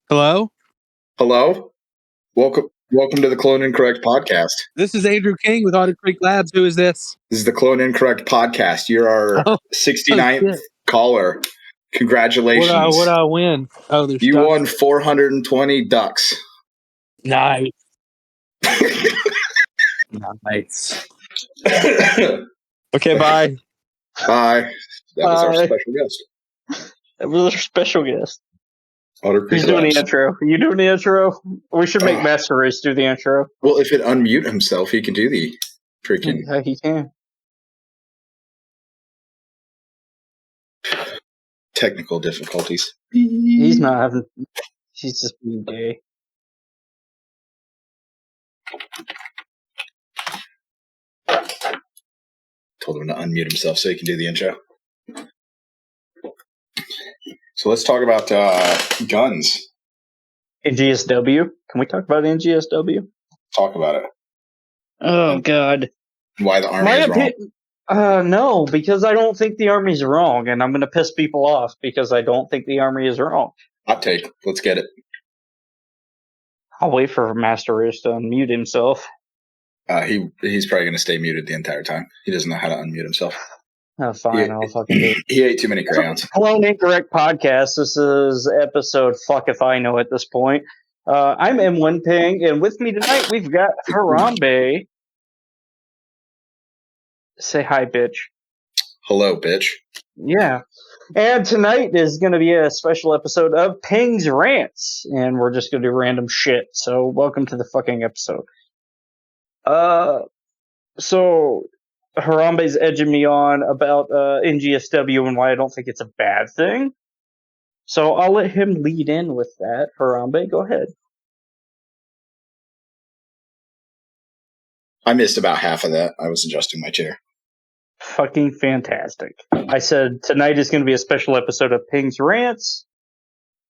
Hello? Hello? Welcome to the Clone Incorrect podcast. This is Andrew King with Otter Creek Labs. Who is this? This is the Clone Incorrect podcast. You're our 69th caller. Congratulations. What I win? Oh, there's You ducks. won 420 ducks. Nice. Nice. Okay, bye. Bye. That was our Bye. special guest. That was our special guest. Otter Creek Who's doing Labs. the intro? You doing the intro? We should make Master Race do the intro. Well, if it unmute himself, he can do the freaking... Yeah, he can. Technical difficulties. He's not having... He's just being gay. Told him to unmute himself so he can do the intro. So let's talk about guns. NGSW? Can we talk about NGSW? Talk about it. Oh, God. Why the Army is wrong. No, because I don't think the Army's wrong, and I'm going to piss people off because I don't think the Army is wrong. Hot take. Let's get it. I'll wait for Master Race to unmute himself. He's probably going to stay muted the entire time. He doesn't know how to unmute himself. Oh, fine, I'll fucking do it. He ate too many crayons. Clone Incorrect Podcast. This is episode fuck if I know at this point. I'm M1 Ping, and with me tonight we've got Harambe. Say hi, bitch. Hello, bitch. Yeah. And tonight is going to be a special episode of Ping's Rants, and we're just going to do random shit. So welcome to the fucking episode. So Harambe's edging me on about NGSW and why I don't think it's a bad thing. So I'll let him lead in with that. Harambe, go ahead. I missed about half of that. I was adjusting my chair. Fucking fantastic. I said tonight is going to be a special episode of Ping's Rants,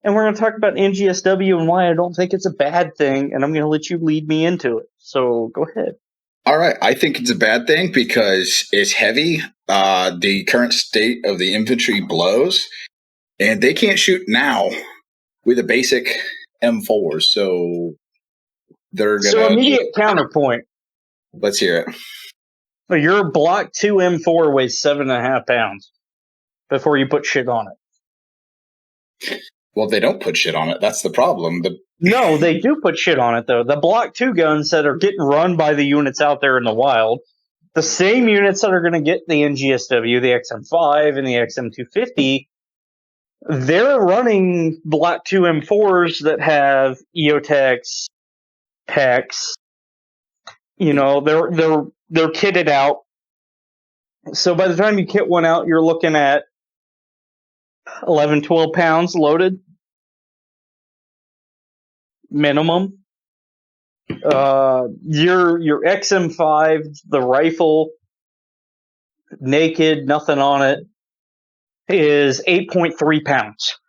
and we're going to talk about NGSW and why I don't think it's a bad thing, and I'm going to let you lead me into it. So go ahead. All right. I think it's a bad thing because it's heavy. The current state of the infantry blows, and they can't shoot now with a basic M4. So they're going to... So immediate counterpoint. Let's hear it. Your Block 2 M4 weighs 7.5 pounds before you put shit on it. Well, they don't put shit on it. That's the problem. No, they do put shit on it, though. The Block 2 guns that are getting run by the units out there in the wild, the same units that are going to get the NGSW, the XM5 and the XM250, they're running Block 2 M4s that have EOTechs, PECs. You know, they're kitted out. So by the time you kit one out, you're looking at 11, 12 pounds loaded. Minimum. Your XM5, the rifle, naked, nothing on it, is 8.3 pounds.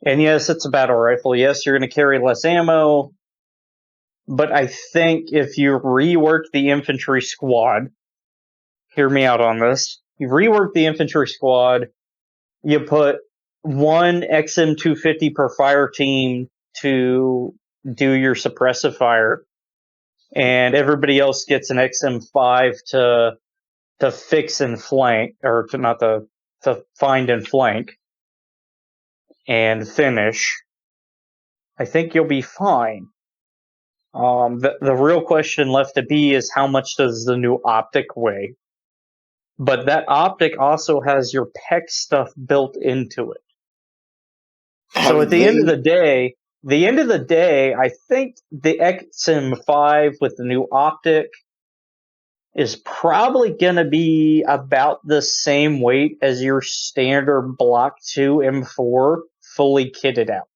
And yes, it's a battle rifle. Yes, you're going to carry less ammo. But I think if you rework the infantry squad, hear me out on this. You rework the infantry squad, you put one XM250 per fire team to do your suppressive fire, and everybody else gets an XM5 to fix and flank, or to find and flank and finish. I think you'll be fine. The real question left to be is how much does the new optic weigh? But that optic also has your PEC stuff built into it. So at the end of the day, I think the XM5 with the new optic is probably going to be about the same weight as your standard Block 2 M4 fully kitted out.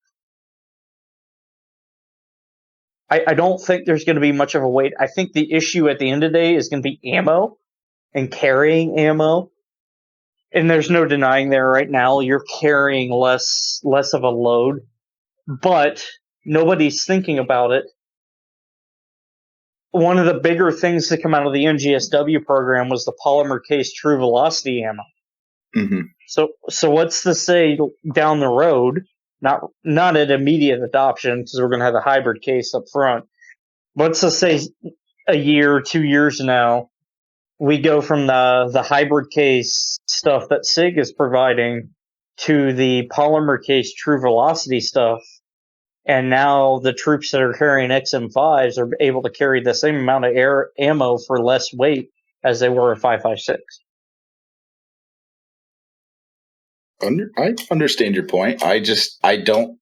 I don't think there's going to be much of a weight. I think the issue at the end of the day is going to be ammo and carrying ammo. And there's no denying there right now. You're carrying less of a load. But nobody's thinking about it. One of the bigger things to come out of the NGSW program was the polymer case true velocity ammo. Mm-hmm. So what's to say down the road not an immediate adoption because we're going to have a hybrid case up front. Let's just say a year, 2 years now, we go from the hybrid case stuff that SIG is providing to the polymer case true velocity stuff. And now the troops that are carrying XM5s are able to carry the same amount of ammo for less weight as they were in 5.56. I understand your point. I don't,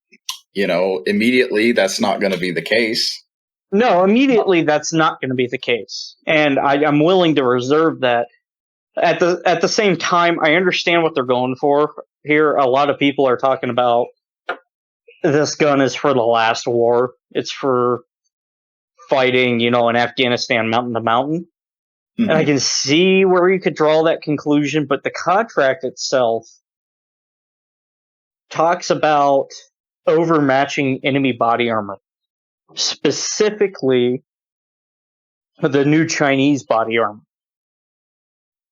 immediately that's not going to be the case. No, immediately that's not going to be the case, and I'm willing to reserve that. At the same time, I understand what they're going for here. A lot of people are talking about this gun is for the last war. It's for fighting, in Afghanistan, mountain to mountain. Mm-hmm. And I can see where you could draw that conclusion, but the contract itself talks about overmatching enemy body armor. Specifically, the new Chinese body armor.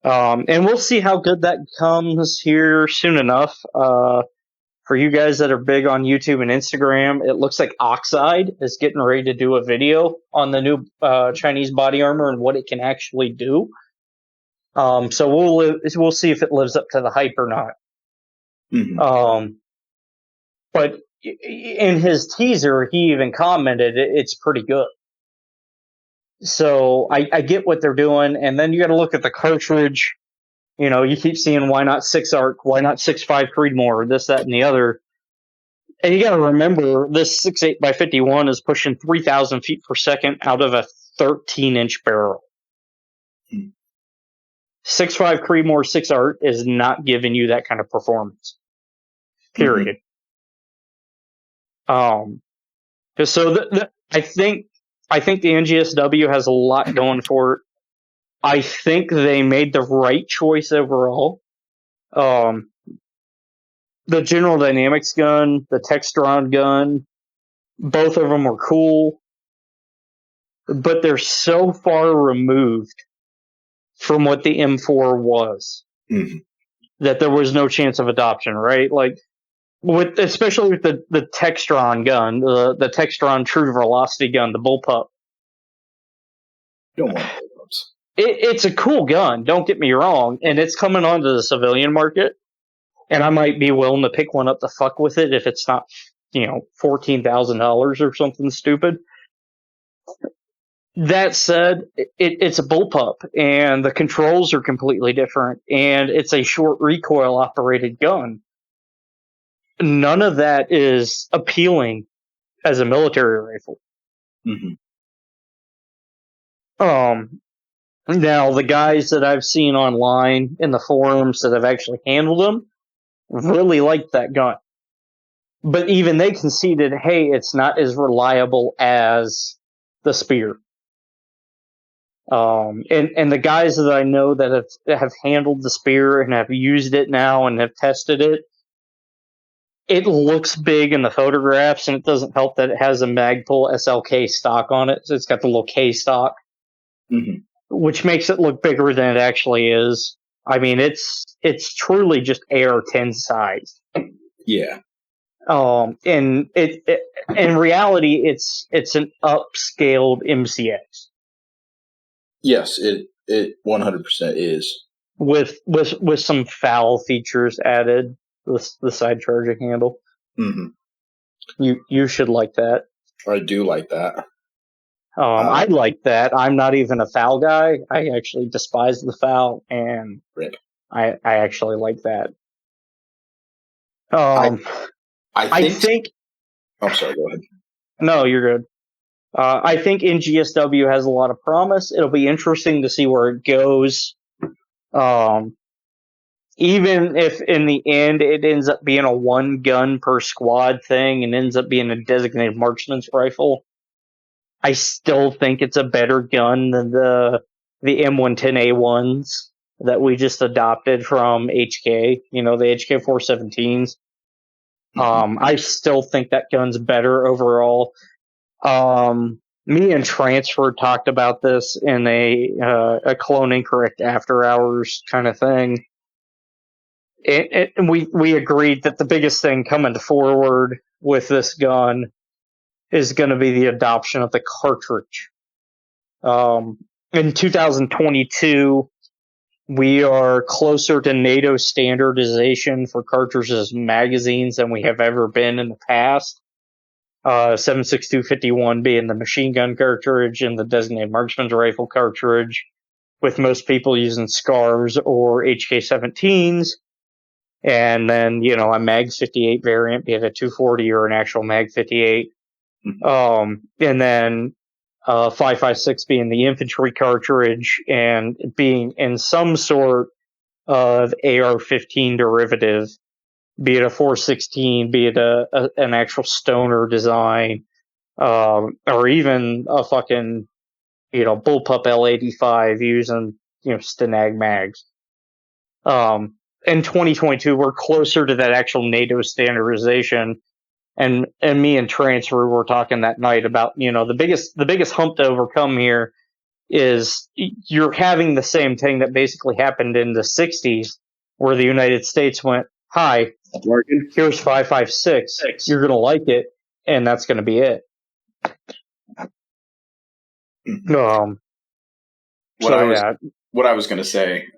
And we'll see how good that comes here soon enough. For you guys that are big on YouTube and Instagram, it looks like Oxide is getting ready to do a video on the new Chinese body armor and what it can actually do. So we'll see if it lives up to the hype or not. Mm-hmm. But in his teaser, he even commented it's pretty good. So I get what they're doing, and then you got to look at the cartridge. You keep seeing why not 6 ARC, why not 6.5 Creedmoor, this, that, and the other. And you got to remember, this 6.8x51 is pushing 3,000 feet per second out of a 13-inch barrel. 6.5 Creedmoor 6 ARC is not giving you that kind of performance. Period. Mm-hmm. So I think the NGSW has a lot going for it. I think they made the right choice overall. The General Dynamics gun, the Textron gun, both of them are cool, but they're so far removed from what the M4 was that there was no chance of adoption, right? Like, especially with the Textron gun, the Textron True Velocity gun, the bullpup. Don't want bullpups. It's a cool gun, don't get me wrong, and it's coming onto the civilian market, and I might be willing to pick one up to fuck with it if it's not, $14,000 or something stupid. That said, it's a bullpup, and the controls are completely different, and it's a short recoil operated gun. None of that is appealing as a military rifle. Mm-hmm. Now, the guys that I've seen online in the forums that have actually handled them really liked that gun. But even they conceded, hey, it's not as reliable as the Spear. And the guys that I know that have handled the Spear and have used it now and have tested it, it looks big in the photographs, and it doesn't help that it has a Magpul SLK stock on it. So it's got the little K stock. Mm-hmm. Which makes it look bigger than it actually is. I mean, it's truly just AR-10 size. Yeah. And it in reality, it's an upscaled MCX. Yes, it 100% is. With some foul features added, the side charging handle. Mm-hmm. You should like that. I do like that. I like that. I'm not even a foul guy. I actually despise the foul, and I actually like that. I think. I'm sorry. Go ahead. No, you're good. I think NGSW has a lot of promise. It'll be interesting to see where it goes. Even if in the end it ends up being a 1 gun per squad thing and ends up being a designated marksman's rifle, I still think it's a better gun than the M110A1s that we just adopted from HK, the HK 417s. I still think that gun's better overall. Me and Transfer talked about this in a Clone Incorrect After Hours kind of thing. And we agreed that the biggest thing coming forward with this gun is going to be the adoption of the cartridge. In 2022, we are closer to NATO standardization for cartridges and magazines than we have ever been in the past. 7.6251 being the machine gun cartridge and the designated marksman's rifle cartridge, with most people using SCARs or HK-17s. And then, a Mag 58 variant, be it a 240 or an actual Mag 58. And then 5.56 being the infantry cartridge and being in some sort of AR-15 derivative, be it a 4.16, be it an actual stoner design, or even a fucking, bullpup L85 using, Stenag mags. In 2022, we're closer to that actual NATO standardization. And me and Transfer were talking that night about, the biggest hump to overcome here is you're having the same thing that basically happened in the 60s, where the United States went, hi, here's 5.56, you're going to like it, and that's going to be it. What I was going to say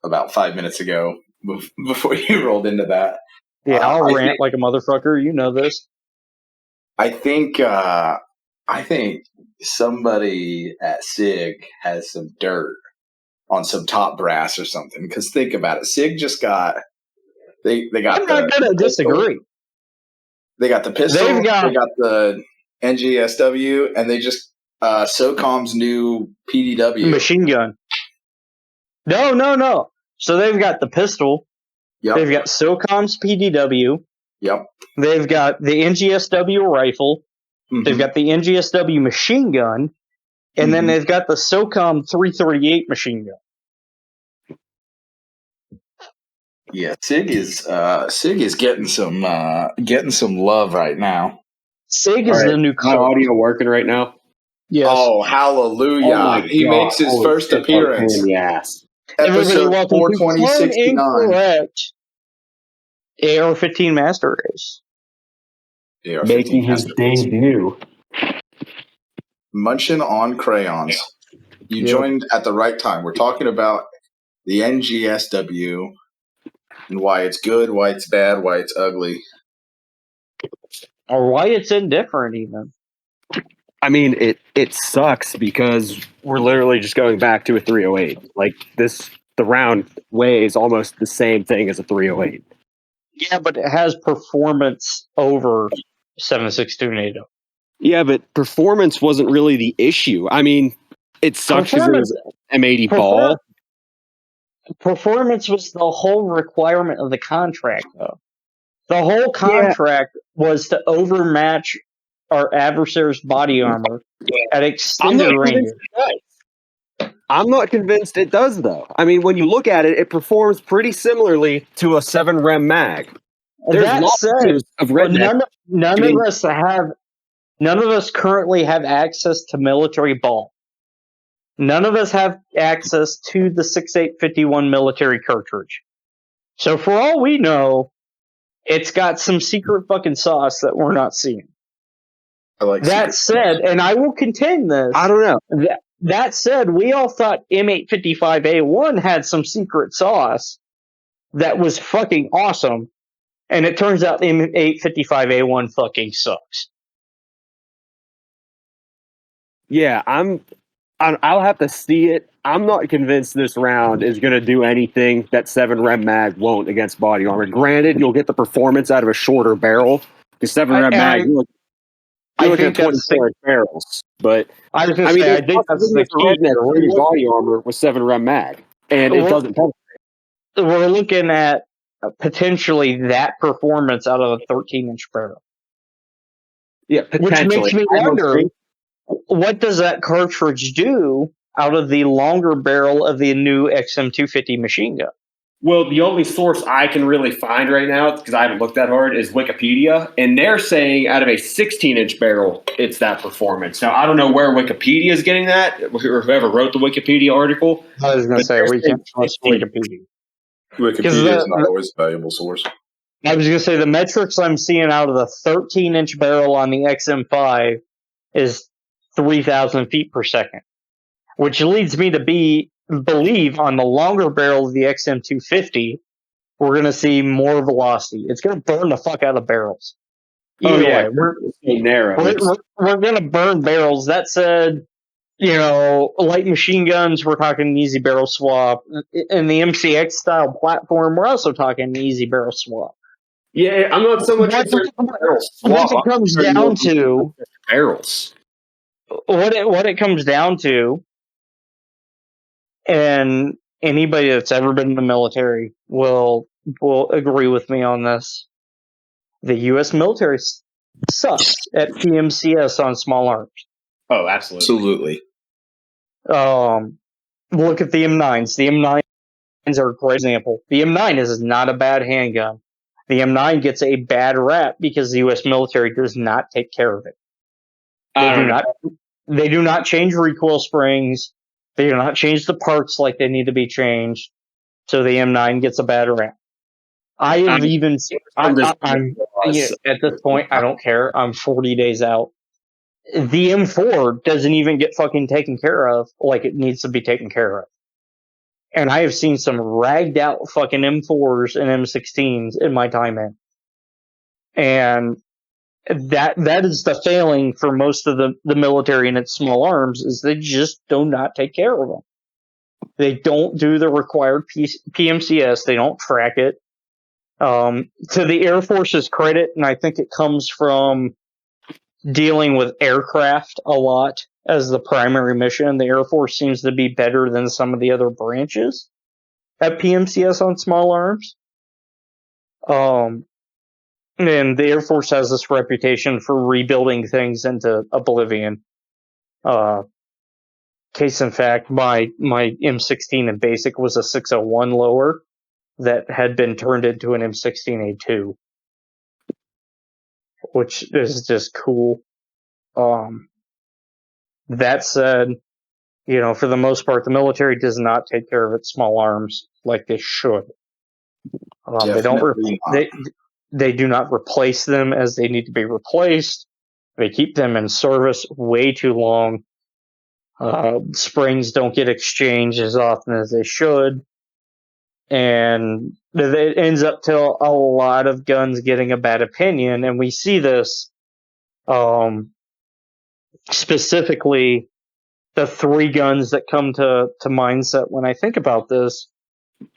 about 5 minutes ago, before you rolled into that. Yeah, I'll rant like a motherfucker. You know this. I think somebody at SIG has some dirt on some top brass or something. Because think about it, SIG just got they got. I'm not gonna disagree. They got the pistol. They got the NGSW, and they just SOCOM's new PDW machine gun. No. So they've got the pistol. Yep. They've got SOCOM's PDW. Yep. They've got the NGSW rifle. Mm-hmm. They've got the NGSW machine gun. And then they've got the SOCOM 338 machine gun. Yeah, SIG is getting some love right now. SIG is the new my audio working right now? Yes. Oh, hallelujah. He makes his first appearance. Yes. Episode 42069. AR15 Master Race. Making his debut. Munching on crayons. You joined at the right time. We're talking about the NGSW and why it's good, why it's bad, why it's ugly. Or why it's indifferent even. I mean, it sucks because we're literally just going back to a 308. Like the round weighs almost the same thing as a 308. Yeah, but it has performance over 7.62 NATO. Yeah, but performance wasn't really the issue. I mean, it sucks because it was M80 ball. Performance was the whole requirement of the contract, though. The whole contract was to overmatch our adversary's body armor at extended range. I'm not convinced it does, though. I mean, when you look at it, it performs pretty similarly to a 7-rem mag. There's that said, of none of us currently have access to military ball. None of us have access to the 6.851 military cartridge. So for all we know, it's got some secret fucking sauce that we're not seeing. That said, and I will contend this. I don't know. That said, we all thought M855A1 had some secret sauce that was fucking awesome, and it turns out M855A1 fucking sucks. Yeah, I'll have to see it. I'm not convinced this round is going to do anything that 7-rem mag won't against body armor. Granted, you'll get the performance out of a shorter barrel. The 7-rem mag, you're looking at 24 barrels. But I think that's the key. Body armor with 7-rem mag, and it doesn't penetrate. We're looking at potentially that performance out of a 13-inch barrel. Yeah, potentially. Which makes me wonder, what does that cartridge do out of the longer barrel of the new XM250 machine gun? Well, the only source I can really find right now, because I haven't looked that hard, is Wikipedia. And they're saying out of a 16-inch barrel, it's that performance. Now, I don't know where Wikipedia is getting that, or whoever wrote the Wikipedia article. I was going to say, we can't trust Wikipedia. Wikipedia is not always a valuable source. I was going to say the metrics I'm seeing out of the 13-inch barrel on the XM5 is 3,000 feet per second, which leads me to believe on the longer barrel of the XM250, we're going to see more velocity. It's going to burn the fuck out of barrels. Either way, we're going to burn barrels. That said, light machine guns, we're talking an easy barrel swap. In the MCX style platform, we're also talking an easy barrel swap. Yeah, I'm not so much concerned with barrel swap. What it comes down to barrels. What it comes down to, and anybody that's ever been in the military will agree with me on this. The U.S. military sucks at PMCS on small arms. Oh, absolutely. Look at the M9s. The M9s are a great example. The M9 is not a bad handgun. The M9 gets a bad rap because the U.S. military does not take care of it. They do not change recoil springs. They do not change the parts like they need to be changed. So the M9 gets a bad rap. I have even seen, at this point, I don't care. I'm 40 days out. The M4 doesn't even get fucking taken care of like it needs to be taken care of. And I have seen some ragged out fucking M4s and M16s in my time in. And that is the failing for most of the military and its small arms, is they just do not take care of them. They don't do the required PMCS. They don't track it. To the Air Force's credit, and I think it comes from dealing with aircraft a lot as the primary mission, the Air Force seems to be better than some of the other branches at PMCS on small arms. And the Air Force has this reputation for rebuilding things into oblivion. Case in fact, my M16 in basic was a 601 lower that had been turned into an M16A2, which is just cool. That said, for the most part, the military does not take care of its small arms like they should. They do not replace them as they need to be replaced. They keep them in service way too long. Springs don't get exchanged as often as they should. And it ends up to a lot of guns getting a bad opinion. And we see this specifically, the three guns that come to mindset when I think about this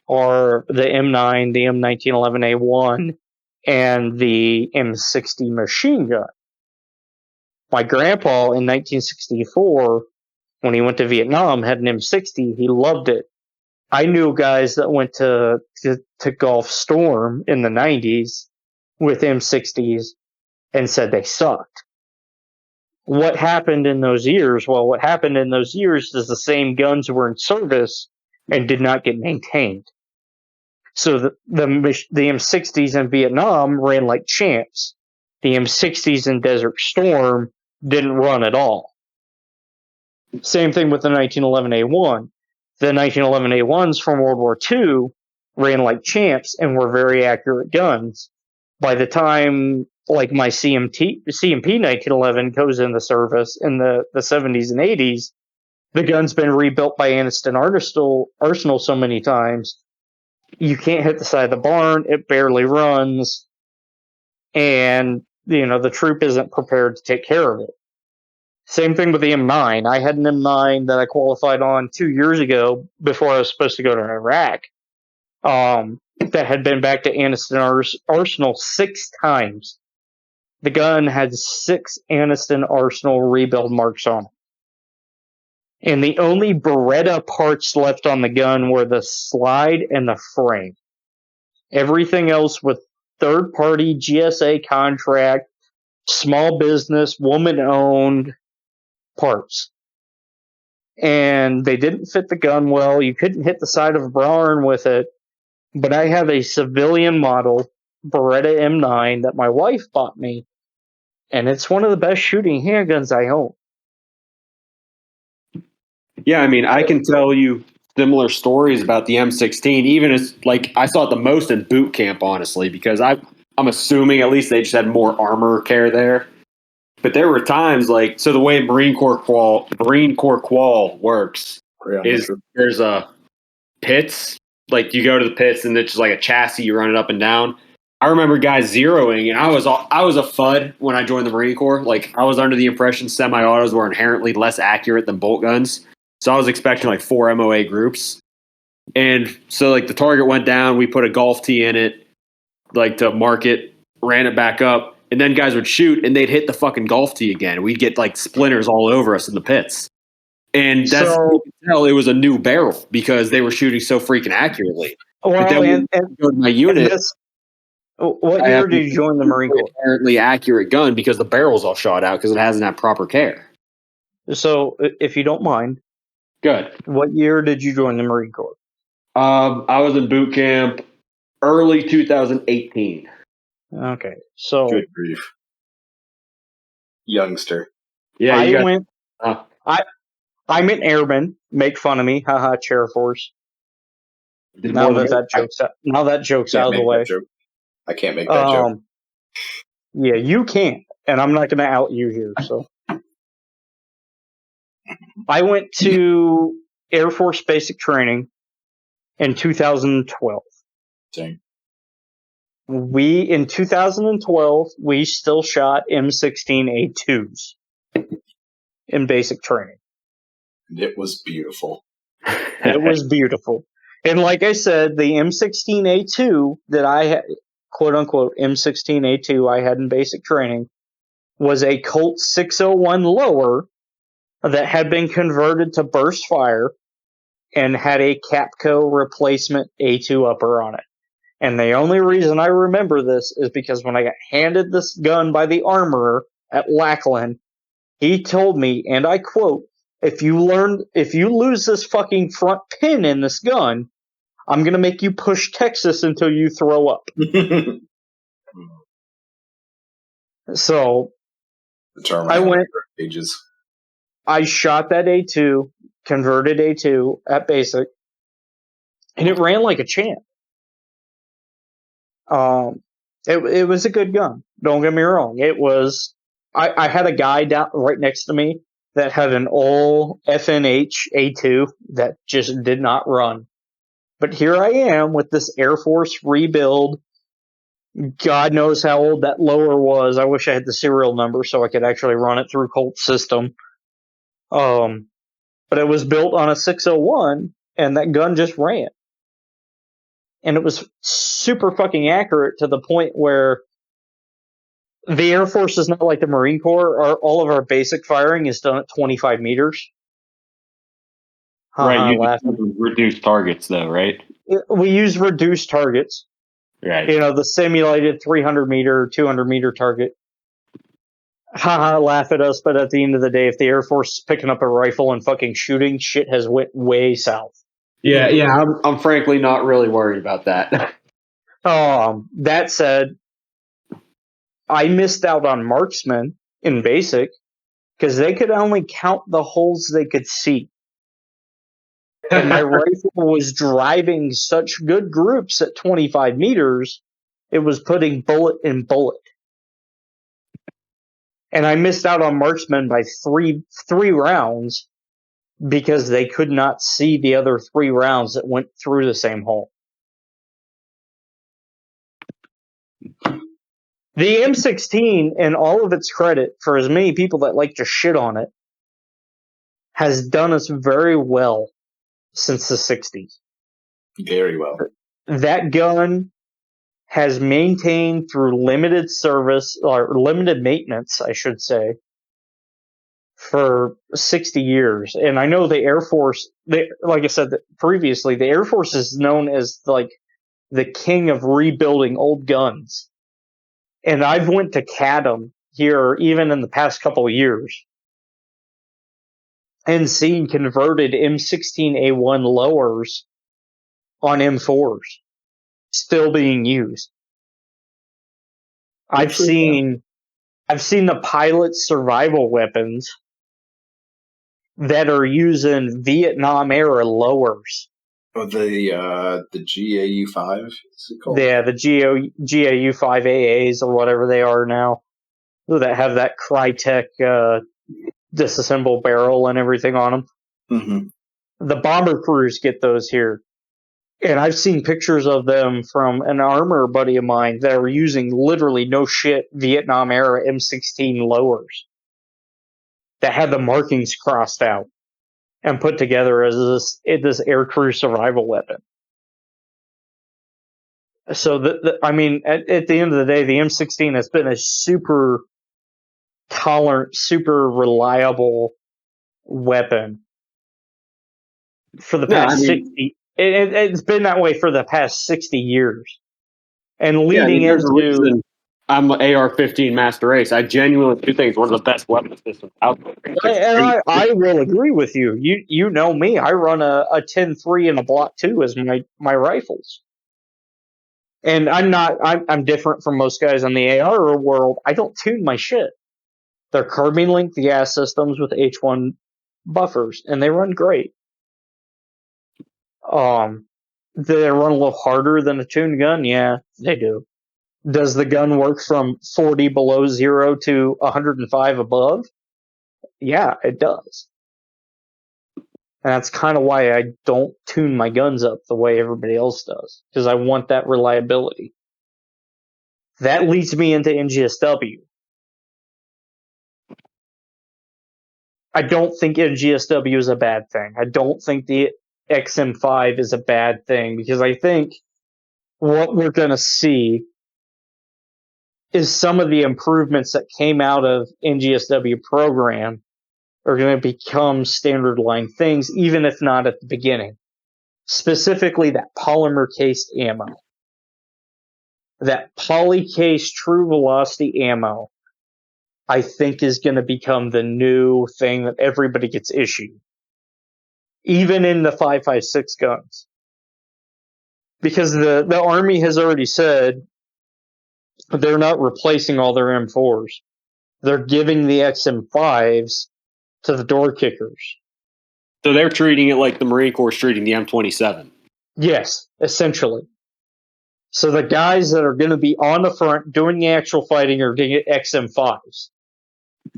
are the M9, the M1911A1, and the M60 machine gun. My grandpa in 1964, when he went to Vietnam, had an M60. He loved it. I knew guys that went to Gulf Storm in the 90s with M60s and said they sucked. What happened in those years? Well, what happened in those years is the same guns were in service and did not get maintained. So the M60s in Vietnam ran like champs. The M60s in Desert Storm didn't run at all. Same thing with the 1911A1. The 1911A1s from World War II ran like champs and were very accurate guns. By the time like my CMP 1911 goes into service in the 70s and 80s, the gun's been rebuilt by Anniston Arsenal so many times, you can't hit the side of the barn, it barely runs, and the troop isn't prepared to take care of it. Same thing with the M9. I had an M9 that I qualified on 2 years ago before I was supposed to go to Iraq. That had been back to Anniston Arsenal 6 times. The gun had 6 Anniston Arsenal rebuild marks on it. And the only Beretta parts left on the gun were the slide and the frame. Everything else with third-party GSA contract, small business, woman-owned parts. And they didn't fit the gun well. You couldn't hit the side of a barn with it. But I have a civilian model Beretta M9 that my wife bought me. And it's one of the best shooting handguns I own. Yeah, I mean, I can tell you similar stories about the M16. Even as like I saw it the most in boot camp, honestly, because I'm assuming at least they just had more armor care there. But there were times like so the way Marine Corps qual works is there's a pits. Like you go to the pits and it's just like a chassis, you run it up and down. I remember guys zeroing, and I was a FUD when I joined the Marine Corps. Like I was under the impression semi-autos were inherently less accurate than bolt guns, so I was expecting like 4 MOA groups. And so like the target went down, we put a golf tee in it, like to mark it, ran it back up, and then guys would shoot and they'd hit the fucking golf tee again. We'd get like splinters all over us in the pits. And that's you can tell it was a new barrel because they were shooting so freaking accurately. Well, but then when I go to my unit, what year did you join the Marine Corps? Inherently accurate gun because the barrel's all shot out because it hasn't had proper care. So, if you don't mind, good. What year did you join the Marine Corps? I was in boot camp early 2018. Okay, so good grief, youngster. Yeah, I'm an airman. Make fun of me, haha. Chair Force. Now that joke's out of the way. I can't make that joke. Yeah, you can't, and I'm not going to out you here. So, I went to Air Force basic training in 2012. Dang. In 2012, we still shot M16A2s in basic training. It was beautiful. It was beautiful. And like I said, the M16A2 that I had, quote unquote, M16A2 I had in basic training was a Colt 601 lower that had been converted to burst fire and had a Capco replacement A2 upper on it. And the only reason I remember this is because when I got handed this gun by the armorer at Lackland, he told me, and I quote, if you lose this fucking front pin in this gun, I'm going to make you push Texas until you throw up. So I shot that A2, converted A2 at basic, and it ran like a champ. It was a good gun. Don't get me wrong. It was. I had a guy down right next to me that had an old FNH A2 that just did not run. But here I am with this Air Force rebuild. God knows how old that lower was. I wish I had the serial number so I could actually run it through Colt's system. But it was built on a 601, and that gun just ran. And it was super fucking accurate to the point where the Air Force is not like the Marine Corps. All of our basic firing is done at 25 meters. Right, you reduced targets, though, right? We use reduced targets. Right. The simulated 300 meter, 200 meter target. Laugh at us, but at the end of the day, if the Air Force is picking up a rifle and fucking shooting, shit has went way south. Yeah, I'm frankly not really worried about that. That said, I missed out on marksmen in basic because they could only count the holes they could see. And my rifle was driving such good groups at 25 meters, it was putting bullet in bullet. And I missed out on marksmen by three rounds because they could not see the other 3 rounds that went through the same hole. The M16, in all of its credit, for as many people that like to shit on it, has done us very well since the 60s. Very well. That gun has maintained through limited service, or limited maintenance, I should say, for 60 years. And I know the Air Force, like I said previously, the Air Force is known as like the king of rebuilding old guns. And I've went to CADM here even in the past couple of years and seen converted M16A1 lowers on M4s still being used. I've seen the pilot survival weapons that are using Vietnam era lowers. Oh, the GAU5, is it called? Yeah, the GAU5 AAs or whatever they are now, that have that Crytek disassemble barrel and everything on them. Mm-hmm. The bomber crews get those here. And I've seen pictures of them from an armor buddy of mine that are using literally no shit Vietnam era M16 lowers that had the markings crossed out and put together as this aircrew survival weapon. So, I mean, at the end of the day, the M16 has been a super tolerant, super reliable weapon for the past 60. It's been that way for the past 60 years. And leading there's a into... reason I'm an AR-15 Master Race. I genuinely do think it's one of the best weapon systems out there. And I will agree with you. You know me. I run a 10-3 and a Block 2 as my rifles. And I'm different from most guys in the AR world. I don't tune my shit. They're carbine linked gas systems with H1 buffers, and they run great. They run a little harder than a tuned gun? Yeah, they do. Does the gun work from 40 below zero to 105 above? Yeah, it does. And that's kind of why I don't tune my guns up the way everybody else does, because I want that reliability. That leads me into NGSW. I don't think NGSW is a bad thing. I don't think the XM5 is a bad thing, because I think what we're going to see is some of the improvements that came out of NGSW program are going to become standard line things, even if not at the beginning. Specifically, that polymer cased ammo. That polycase true velocity ammo, I think, is going to become the new thing that everybody gets issued. Even in the 5.56 guns. Because the Army has already said they're not replacing all their M4s. They're giving the XM5s to the door kickers. So they're treating it like the Marine Corps is treating the M27. Yes, essentially. So the guys that are going to be on the front doing the actual fighting are going to get XM5s.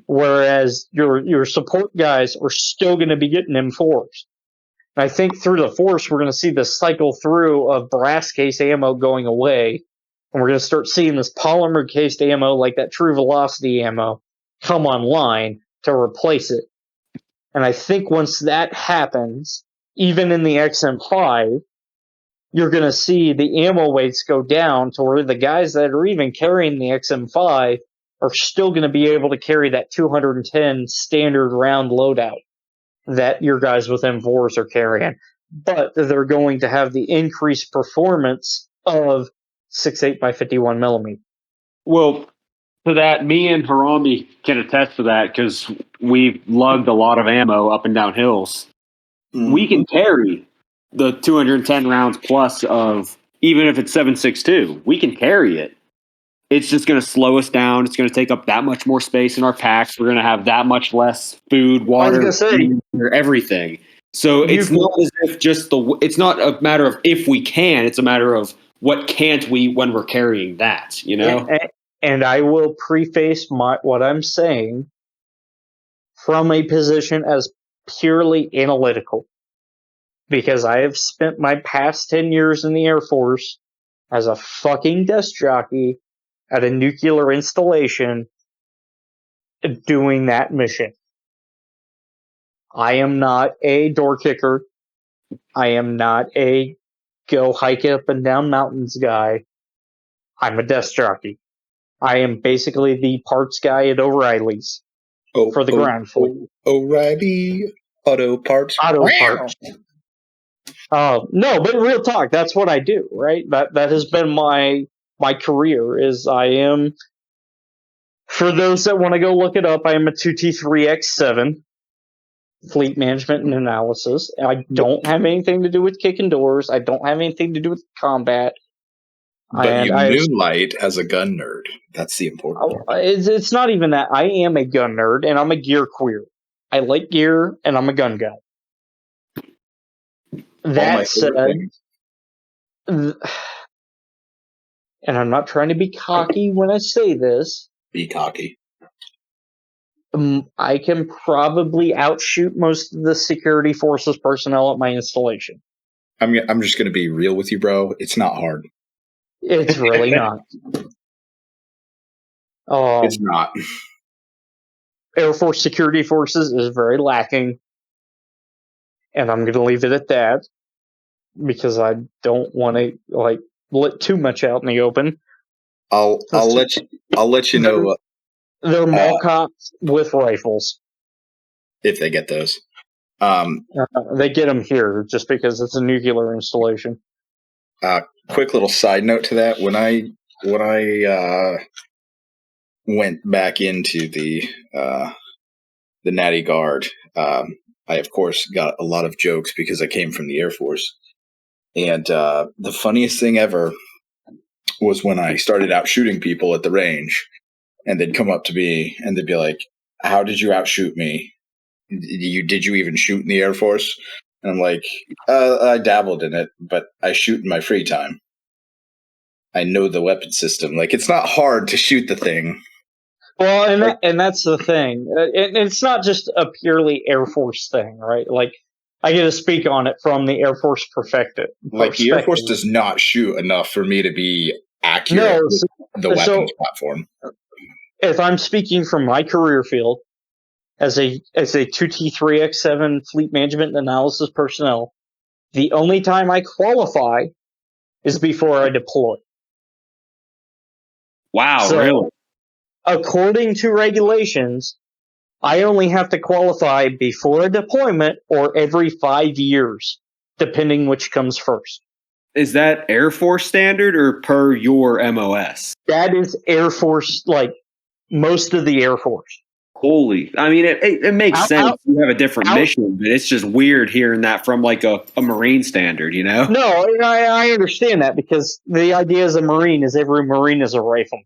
Whereas your support guys are still going to be getting M4s. And I think through the force, we're going to see this cycle through of brass case ammo going away. And we're going to start seeing this polymer cased ammo, like that true velocity ammo, come online to replace it. And I think once that happens, even in the XM5, you're going to see the ammo weights go down to where the guys that are even carrying the XM5 are still going to be able to carry that 210 standard round loadout that your guys with M4s are carrying. But they're going to have the increased performance of 6.8 by 51 millimeter. Well, to that, me and Harami can attest to that because we've lugged a lot of ammo up and down hills. Mm-hmm. We can carry the 210 rounds plus of, even if it's 7.62, we can carry it. It's just going to slow us down. It's going to take up that much more space in our packs. We're going to have that much less food, water, everything. So it's not as if it's not a matter of if we can, it's a matter of what can't we when we're carrying that, you know? And I will preface what I'm saying from a position as purely analytical. Because I have spent my past 10 years in the Air Force as a fucking desk jockey at a nuclear installation doing that mission. I am not a door kicker. I am not a go hike up and down mountains guy. I'm a desk jockey. I am basically the parts guy at O'Reilly's for the ground fleet. O'Reilly Auto Parts. Auto Parts. No, but real talk, that's what I do, right? That has been my career. Is I am, for those that want to go look it up, I am a 2T3X7 fleet management and analysis. I don't have anything to do with kicking doors. I don't have anything to do with combat. But you moonlight as a gun nerd. That's the important part. It's not even that. I am a gun nerd, and I'm a gear queer. I like gear, and I'm a gun guy. All my That favorite said, things. and I'm not trying to be cocky when I say this, Be cocky. I can probably outshoot most of the security forces personnel at my installation. I'm just going to be real with you, bro. It's not hard. It's really not. It's not. Air Force security forces is very lacking, and I'm going to leave it at that because I don't want to let too much out in the open. I'll let you know They're mall cops with rifles. if they get those. They get them here just because it's a nuclear installation. Quick little side note to that: when I went back into the Natty Guard, I of course got a lot of jokes because I came from the Air Force, and the funniest thing ever was when I started out shooting people at the range, and they'd come up to me and they'd be like, "How did you outshoot me? Did you even shoot in the Air Force?" And I'm like, I dabbled in it, but I shoot in my free time. I know the weapon system. Like, it's not hard to shoot the thing. Well, and that's the thing. It's not just a purely Air Force thing, right? Like, I get to speak on it from the Air Force perspective. Like, the Air Force does not shoot enough for me to be accurate with the weapons platform. If I'm speaking from my career field as a 2T3X7 fleet management and analysis personnel, the only time I qualify is before I deploy. Wow, So, really? according to regulations, I only have to qualify before a deployment or every 5 years, depending which comes first. Is that Air Force standard or per your MOS? That is Air Force, like most of the Air Force. Holy, I mean, it makes sense. You have a different mission, but it's just weird hearing that from like a Marine standard, you know? No, I understand that because the idea as a Marine is every Marine is a rifleman.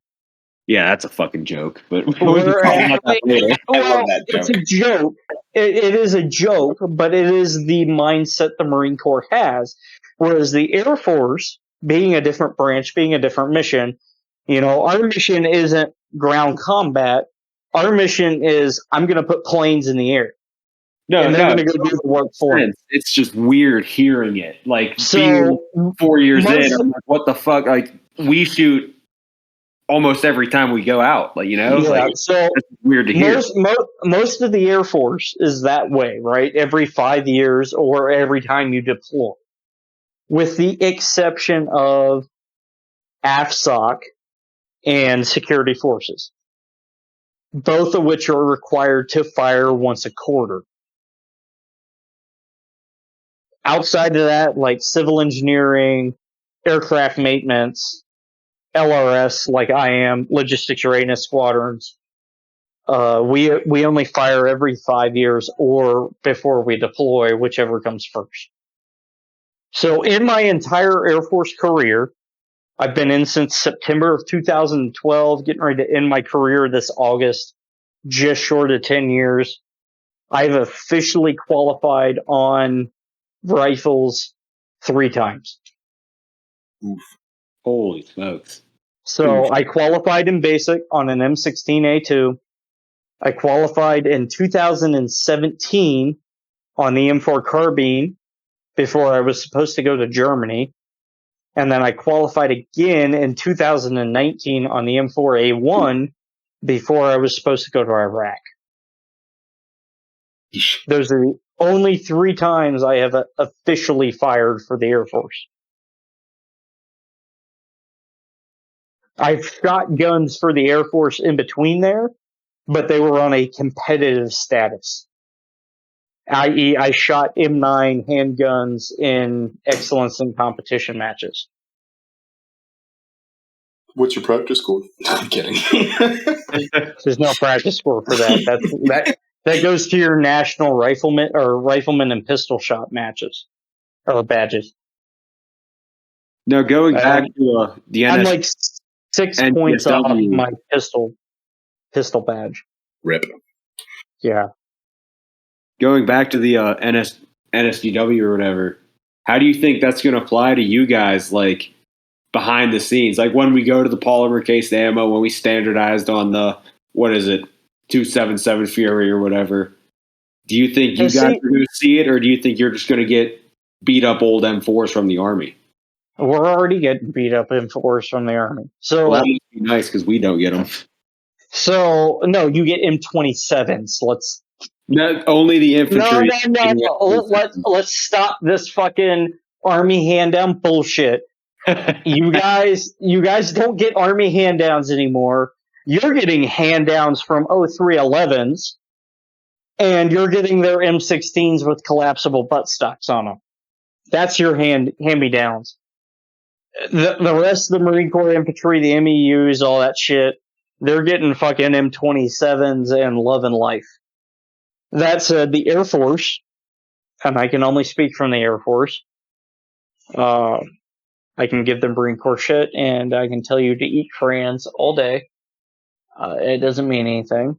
Yeah, that's a fucking joke. But we can Well, talk about that later. I love that joke. It's a joke. It is a joke, but it is the mindset the Marine Corps has. Whereas the Air Force, being a different branch, being a different mission, our mission isn't ground combat. Our mission is I'm going to put planes in the air. And they're going to go do the work for me. It's just weird hearing it. Like, being 4 years in, I'm like, what the fuck? Like, we shoot almost every time we go out, like, Yeah, like, so that's weird to hear. Most of the Air Force is that way, right? Every 5 years or every time you deploy, with the exception of AFSOC and security forces, both of which are required to fire once a quarter. Outside of that, like civil engineering, aircraft maintenance, LRS, like I am, logistics readiness squadrons, we only fire every 5 years or before we deploy, whichever comes first. So in my entire Air Force career, I've been in since September of 2012, getting ready to end my career this August, just short of 10 years. I've officially qualified on rifles 3 times. Oof. Holy smokes. So I qualified in basic on an M16A2. I qualified in 2017 on the M4 carbine before I was supposed to go to Germany. And then I qualified again in 2019 on the M4A1 before I was supposed to go to Iraq. Those are the only 3 times I have officially fired for the Air Force. I've shot guns for the Air Force in between there, but they were on a competitive status. I.e., I shot M9 handguns in excellence in competition matches. What's your practice score? I'm kidding. There's no practice score for that. That goes to your national rifleman and pistol shot matches or badges. No, going back to the NS, I'm like 6 points off NGSW. my pistol badge. Rip. Yeah. going back to the NSGW or whatever, how do you think that's going to apply to you guys, like behind the scenes? Like when we go to the polymer case ammo, when we standardized on the, what is it, 277 Fury or whatever, do you think you guys are going to see it, or do you think you're just going to get beat up old M4s from the Army? We're already getting beat up M4s from the Army. So well, that would be nice because we don't get them. So, no, you get M27s. Only the infantry. No. Let's stop this fucking Army hand-down bullshit. You guys don't get Army hand-downs anymore. You're getting hand-downs from 0311s, and you're getting their M16s with collapsible buttstocks on them. That's your hand-me-downs. The rest of the Marine Corps infantry, the MEUs, all that shit, they're getting fucking M27s and love and life. That said, the Air Force, and I can only speak from the Air Force, I can give them Marine Corps shit, and I can tell you to eat crayons all day. It doesn't mean anything.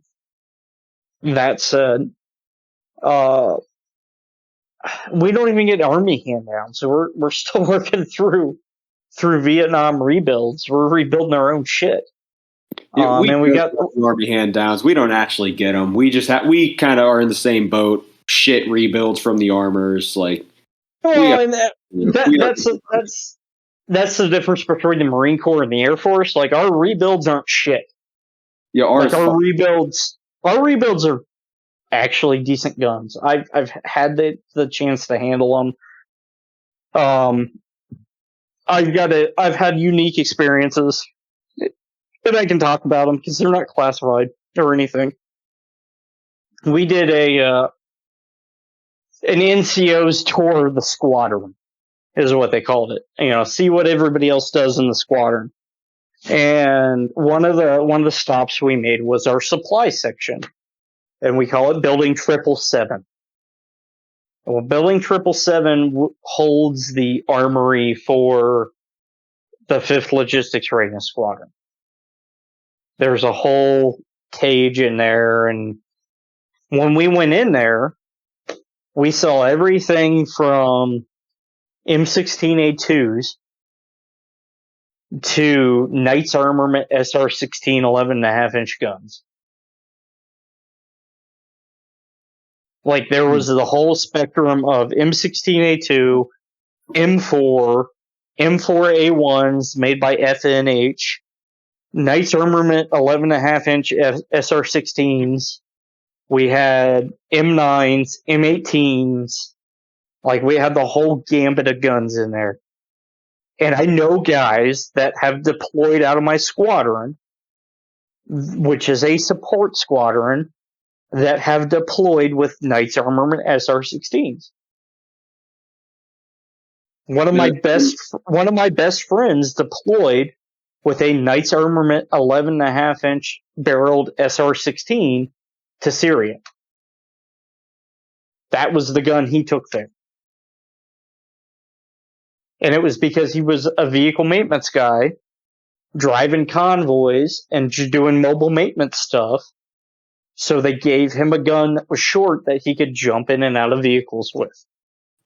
That said, we don't even get Army hand-downs, so we're still working through Vietnam rebuilds. We're rebuilding our own shit. Yeah, we got Army hand-downs. We don't actually get them. We just we kind of are in the same boat. Shit rebuilds from the armors, like. Well, that's the difference between the Marine Corps and the Air Force. Like, our rebuilds aren't shit. Yeah, our rebuilds are actually decent guns. I've had the chance to handle them. I've had unique experiences, and I can talk about them because they're not classified or anything. We did an NCO's tour of the squadron, is what they called it. See what everybody else does in the squadron. And one of the stops we made was our supply section, and we call it Building 777. Well, Building 777 holds the armory for the 5th Logistics Readiness Squadron. There's a whole cage in there, and when we went in there, we saw everything from M16A2s to Knights Armament SR16 11.5-inch guns. Like, there was the whole spectrum of M16A2, M4, M4A1s made by FNH, Knights Armament 11.5-inch SR16s. We had M9s, M18s. Like, we had the whole gambit of guns in there. And I know guys that have deployed out of my squadron, which is a support squadron, that have deployed with Knights Armament SR16s. One of my best friends deployed with a Knights Armament 11.5-inch barreled SR16 to Syria. That was the gun he took there. And it was because he was a vehicle maintenance guy, driving convoys and doing mobile maintenance stuff. So they gave him a gun that was short that he could jump in and out of vehicles with.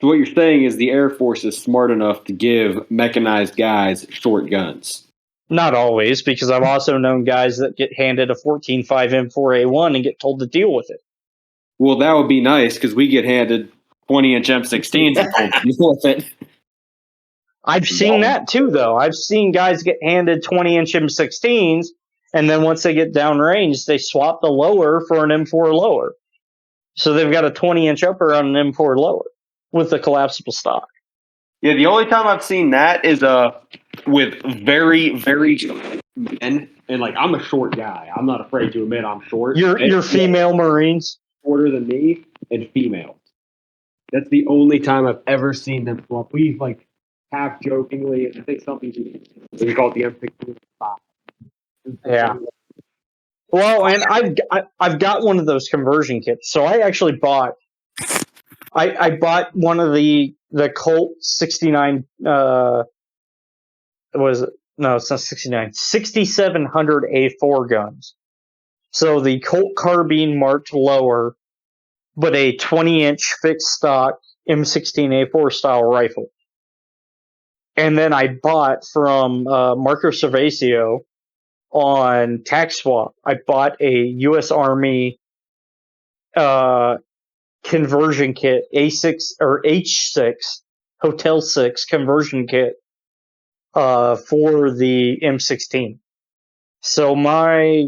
So what you're saying is the Air Force is smart enough to give mechanized guys short guns. Not always, because I've also known guys that get handed a 14.5 M4A1 and get told to deal with it. Well, that would be nice, because we get handed 20-inch M16s and told to deal with it. I've seen that too, though. I've seen guys get handed 20-inch M16s, and then once they get downrange, they swap the lower for an M4 lower. So they've got a 20-inch upper on an M4 lower with a collapsible stock. Yeah, the only time I've seen that is with very, very men. And, like, I'm a short guy. I'm not afraid to admit I'm short. You're female Marines? Shorter than me and female. That's the only time I've ever seen them swap. We, like, half jokingly, I think something we call it the M16. Yeah. Well, and I've got one of those conversion kits. So I actually bought one of the Colt 69 was it? No, it's not 69. 6700 A4 guns. So the Colt carbine marked lower but a 20-inch fixed stock M16A4 style rifle. And then I bought from Marco Cervasio on Tax Swap. I bought a U.S. Army conversion kit, A6 or H6 Hotel 6 conversion kit for the M16. So my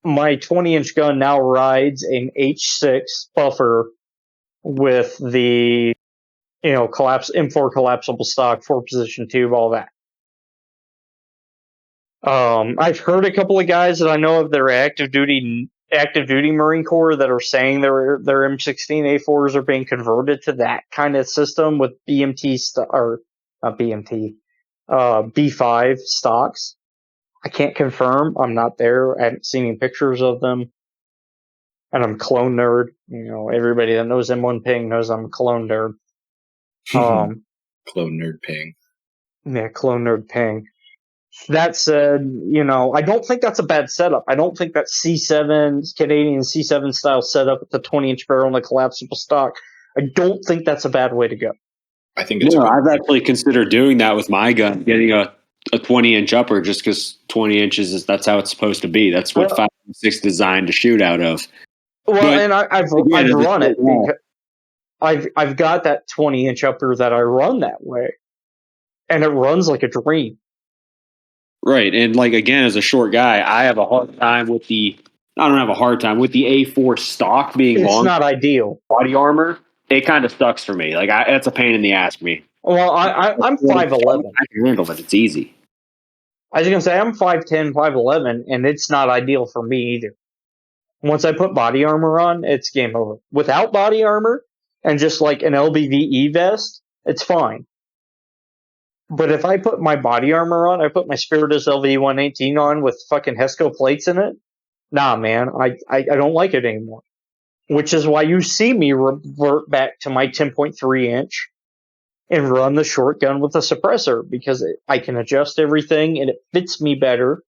20-inch gun now rides an H6 buffer with the M4 collapsible stock, 4-position tube, all that. I've heard a couple of guys that I know of that are active duty Marine Corps that are saying their M16A4s are being converted to that kind of system with B5 stocks. I can't confirm. I'm not there. I haven't seen any pictures of them. And I'm a clone nerd. Everybody that knows M1 Ping knows I'm a clone nerd. Clone nerd ping. Yeah, clone nerd ping. That said, I don't think that's a bad setup. I don't think that Canadian C7 style setup with the 20-inch barrel and the collapsible stock, I don't think that's a bad way to go. I think it's I've actually considered doing that with my gun, getting a 20-inch upper, just because 20 inches that's how it's supposed to be. That's what 5.6 designed to shoot out of. Well, but, and I've run it because I've got that 20-inch upper that I run that way, and it runs like a dream. Right, and again, as a short guy, I have a hard time with the. I don't have a hard time with the A4 stock being long. It's not ideal. Body armor, it kind of sucks for me. That's a pain in the ass for me. Well, I'm 5'11". I can handle it. It's easy. I was gonna say I'm 5'10", 5'11", and it's not ideal for me either. Once I put body armor on, it's game over. Without body armor and just like an LBVE vest, it's fine. But if I put my body armor on, I put my Spiritus LV-118 on with fucking Hesco plates in it, nah, man, I don't like it anymore. Which is why you see me revert back to my 10.3 inch and run the short gun with a suppressor, because I can adjust everything and it fits me better.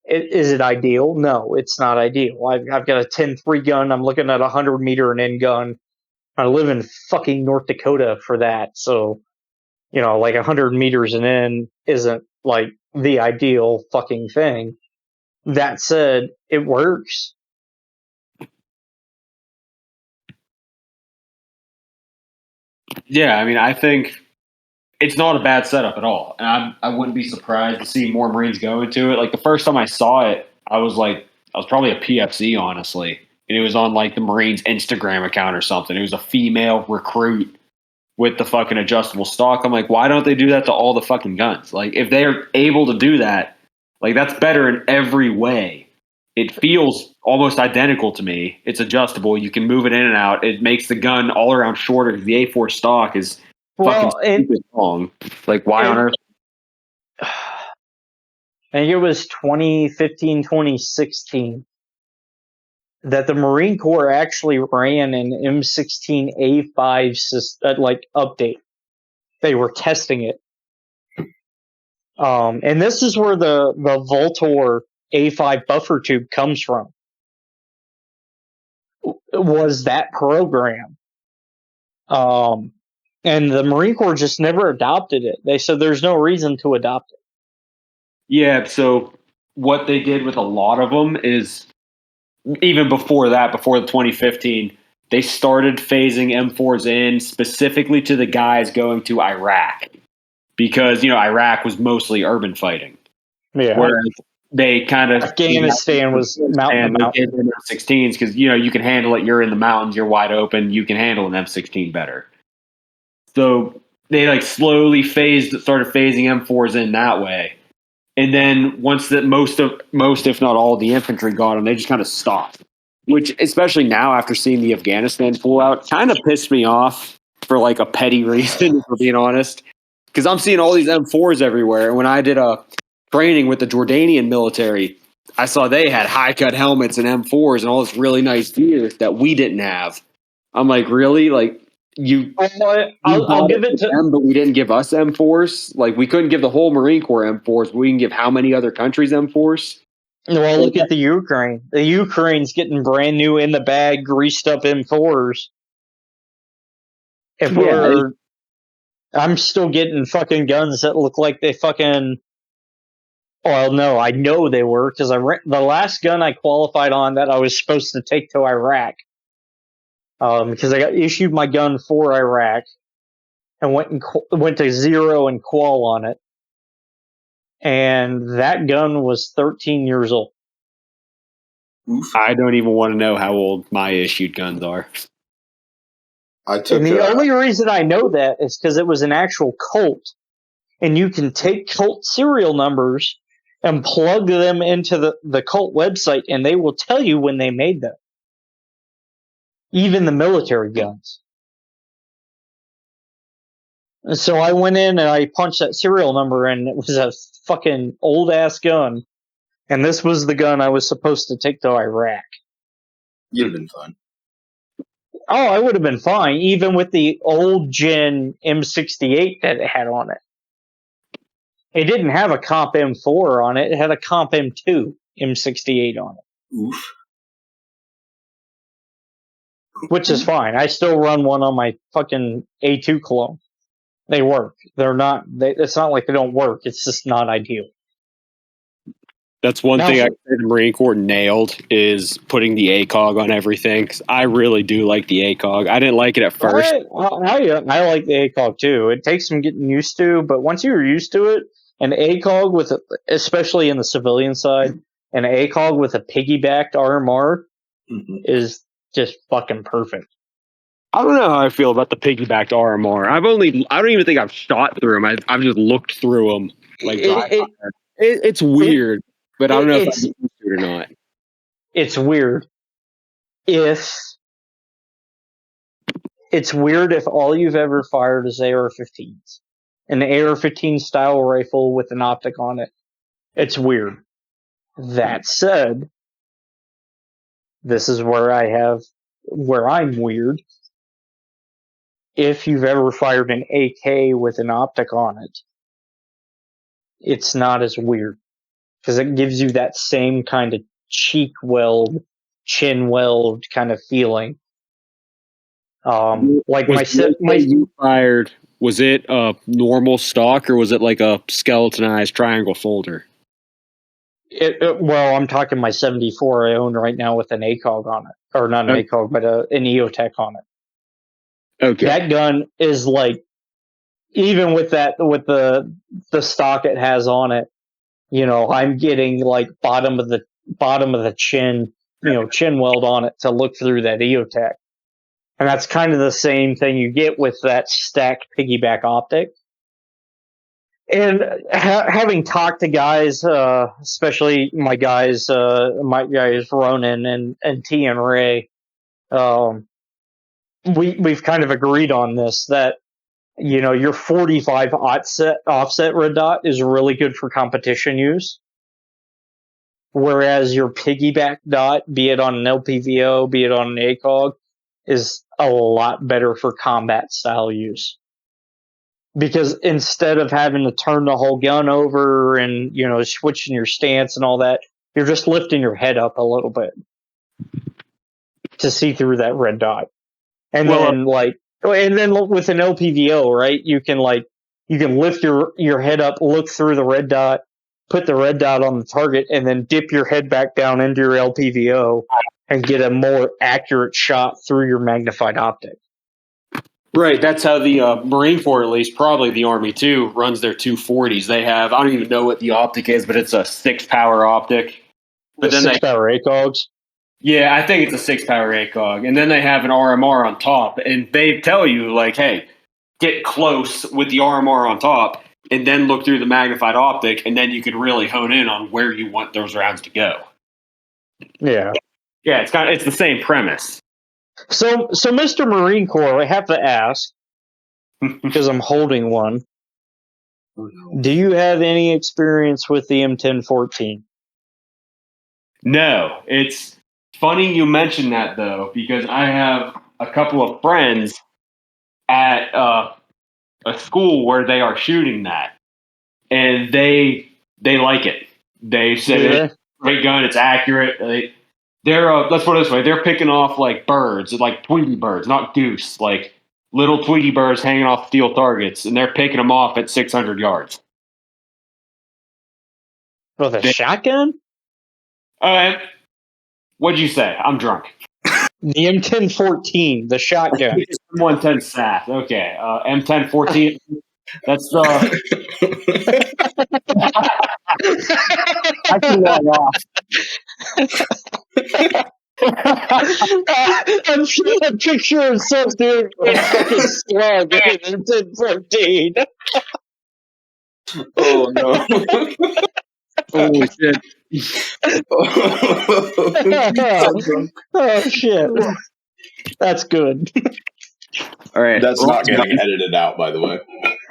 Is it ideal? No, it's not ideal. I've got a 10.3 gun. I'm looking at a 100-meter and in gun. I live in fucking North Dakota for that, so 100 meters and in isn't the ideal fucking thing. That said, it works. Yeah, I mean, I think it's not a bad setup at all, and I wouldn't be surprised to see more Marines go into it. The first time I saw it, I was probably a PFC, honestly, and it was on the Marines Instagram account or something. It was a female recruit with the fucking adjustable stock. I'm like, why don't they do that to all the fucking guns? If they're able to do that, that's better in every way. It feels almost identical to me. It's adjustable. You can move it in and out. It makes the gun all around shorter because the A4 stock is fucking stupid long. Why on earth? I think it was 2015, 2016 that the Marine Corps actually ran an M16A5 update. They were testing it. And this is where the Voltor A5 buffer tube comes from. Was that program. And the Marine Corps just never adopted it. They said there's no reason to adopt it. Yeah, so what they did with a lot of them is, even before that, before the 2015, they started phasing M4s in specifically to the guys going to Iraq. Because, Iraq was mostly urban fighting. Yeah. Whereas they kind of... Afghanistan was mountain to mountain. M16s because, you can handle it. You're in the mountains. You're wide open. You can handle an M16 better. So they slowly started phasing M4s in that way. And then once that most if not all of the infantry got them, they just kind of stopped. Which, especially now after seeing the Afghanistan pullout, kind of pissed me off for a petty reason, if we're being honest. Because I'm seeing all these M4s everywhere. And when I did a training with the Jordanian military, I saw they had high-cut helmets and M4s and all this really nice gear that we didn't have. I'm like, really? I'll give it to them, but we didn't give us M4s. We couldn't give the whole Marine Corps M4s, but we can give how many other countries M4s? Well, look at the Ukraine. The Ukraine's getting brand new in the bag, greased up M4s. I'm still getting fucking guns that look like they fucking. Well, no, I know they were because the last gun I qualified on that I was supposed to take to Iraq. Because I got issued my gun for Iraq and went to 0 and qual on it, and that gun was 13 years old. I don't even want to know how old my issued guns are. And the only reason I know that is because it was an actual Colt, and you can take Colt serial numbers and plug them into the Colt website, and they will tell you when they made them. Even the military guns. So I went in and I punched that serial number, and it was a fucking old ass gun. And this was the gun I was supposed to take to Iraq. You'd have been fine. Oh, I would have been fine, even with the old gen M68 that it had on it. It didn't have a Comp M4 on it. It had a Comp M2 M68 on it. Oof. Which is fine. I still run one on my fucking A2 clone. They work. It's not like they don't work. It's just not ideal. That's one thing I say the Marine Corps nailed is putting the ACOG on everything. 'Cause I really do like the ACOG. I didn't like it at first. I like the ACOG too. It takes some getting used to, but once you're used to it, an ACOG especially in the civilian side, an ACOG with a piggybacked RMR is just fucking perfect. I don't know how I feel about the piggybacked RMR. I don't even think I've shot through them. I've just looked through them. Like it's weird. But I don't know if I'm used to it or not. It's weird. It's weird if all you've ever fired is AR-15s. An AR-15 style rifle with an optic on it. It's weird. That said, this is where I'm weird. If you've ever fired an AK with an optic on it, it's not as weird. Because it gives you that same kind of cheek weld, chin weld kind of feeling. Like you fired, was it a normal stock or was it like a skeletonized triangle folder? Well, I'm talking my 74 I own right now with an ACOG on it, or not an ACOG, but an EOTech on it. Okay, that gun is like, even with the stock it has on it. I'm getting like bottom of the chin, chin weld on it to look through that EOTech. And that's kind of the same thing you get with that stacked piggyback optic. And having talked to guys, especially my guys Ronan and T and Ray, we've kind of agreed on this, that your 45 offset red dot is really good for competition use. Whereas your piggyback dot, be it on an LPVO, be it on an ACOG, is a lot better for combat style use. Because instead of having to turn the whole gun over and, switching your stance and all that, you're just lifting your head up a little bit to see through that red dot. And then with an LPVO, right, you can lift your head up, look through the red dot, put the red dot on the target, and then dip your head back down into your LPVO and get a more accurate shot through your magnified optic. Right, that's how the Marine Corps, at least, probably the Army too, runs their 240s. They have, I don't even know what the optic is, but it's a 6-power optic. But then 6-power ACOGs? Yeah, I think it's a 6-power ACOG. And then they have an RMR on top. And they tell you, like, hey, get close with the RMR on top and then look through the magnified optic, and then you can really hone in on where you want those rounds to go. Yeah. Yeah, it's the same premise. So Mr. Marine Corps, I have to ask, because I'm holding one, do you have any experience with the M1014? No. It's funny you mention that, though, because I have a couple of friends at a school where they are shooting that, and they like it. They said great gun. It's accurate. They're let's put it this way: they're picking off like birds, like Tweety birds, not goose, like little Tweety birds hanging off steel targets, and they're picking them off at 600 yards. With a shotgun? What'd you say? I'm drunk. The M1014, the shotgun. M110 SAS. Okay. M1014. That's the. I can log off. I'm seeing a picture of some dude with a fucking slug in M1014. Oh no! Holy shit. Oh shit. That's good. All right. That's not getting edited out, by the way.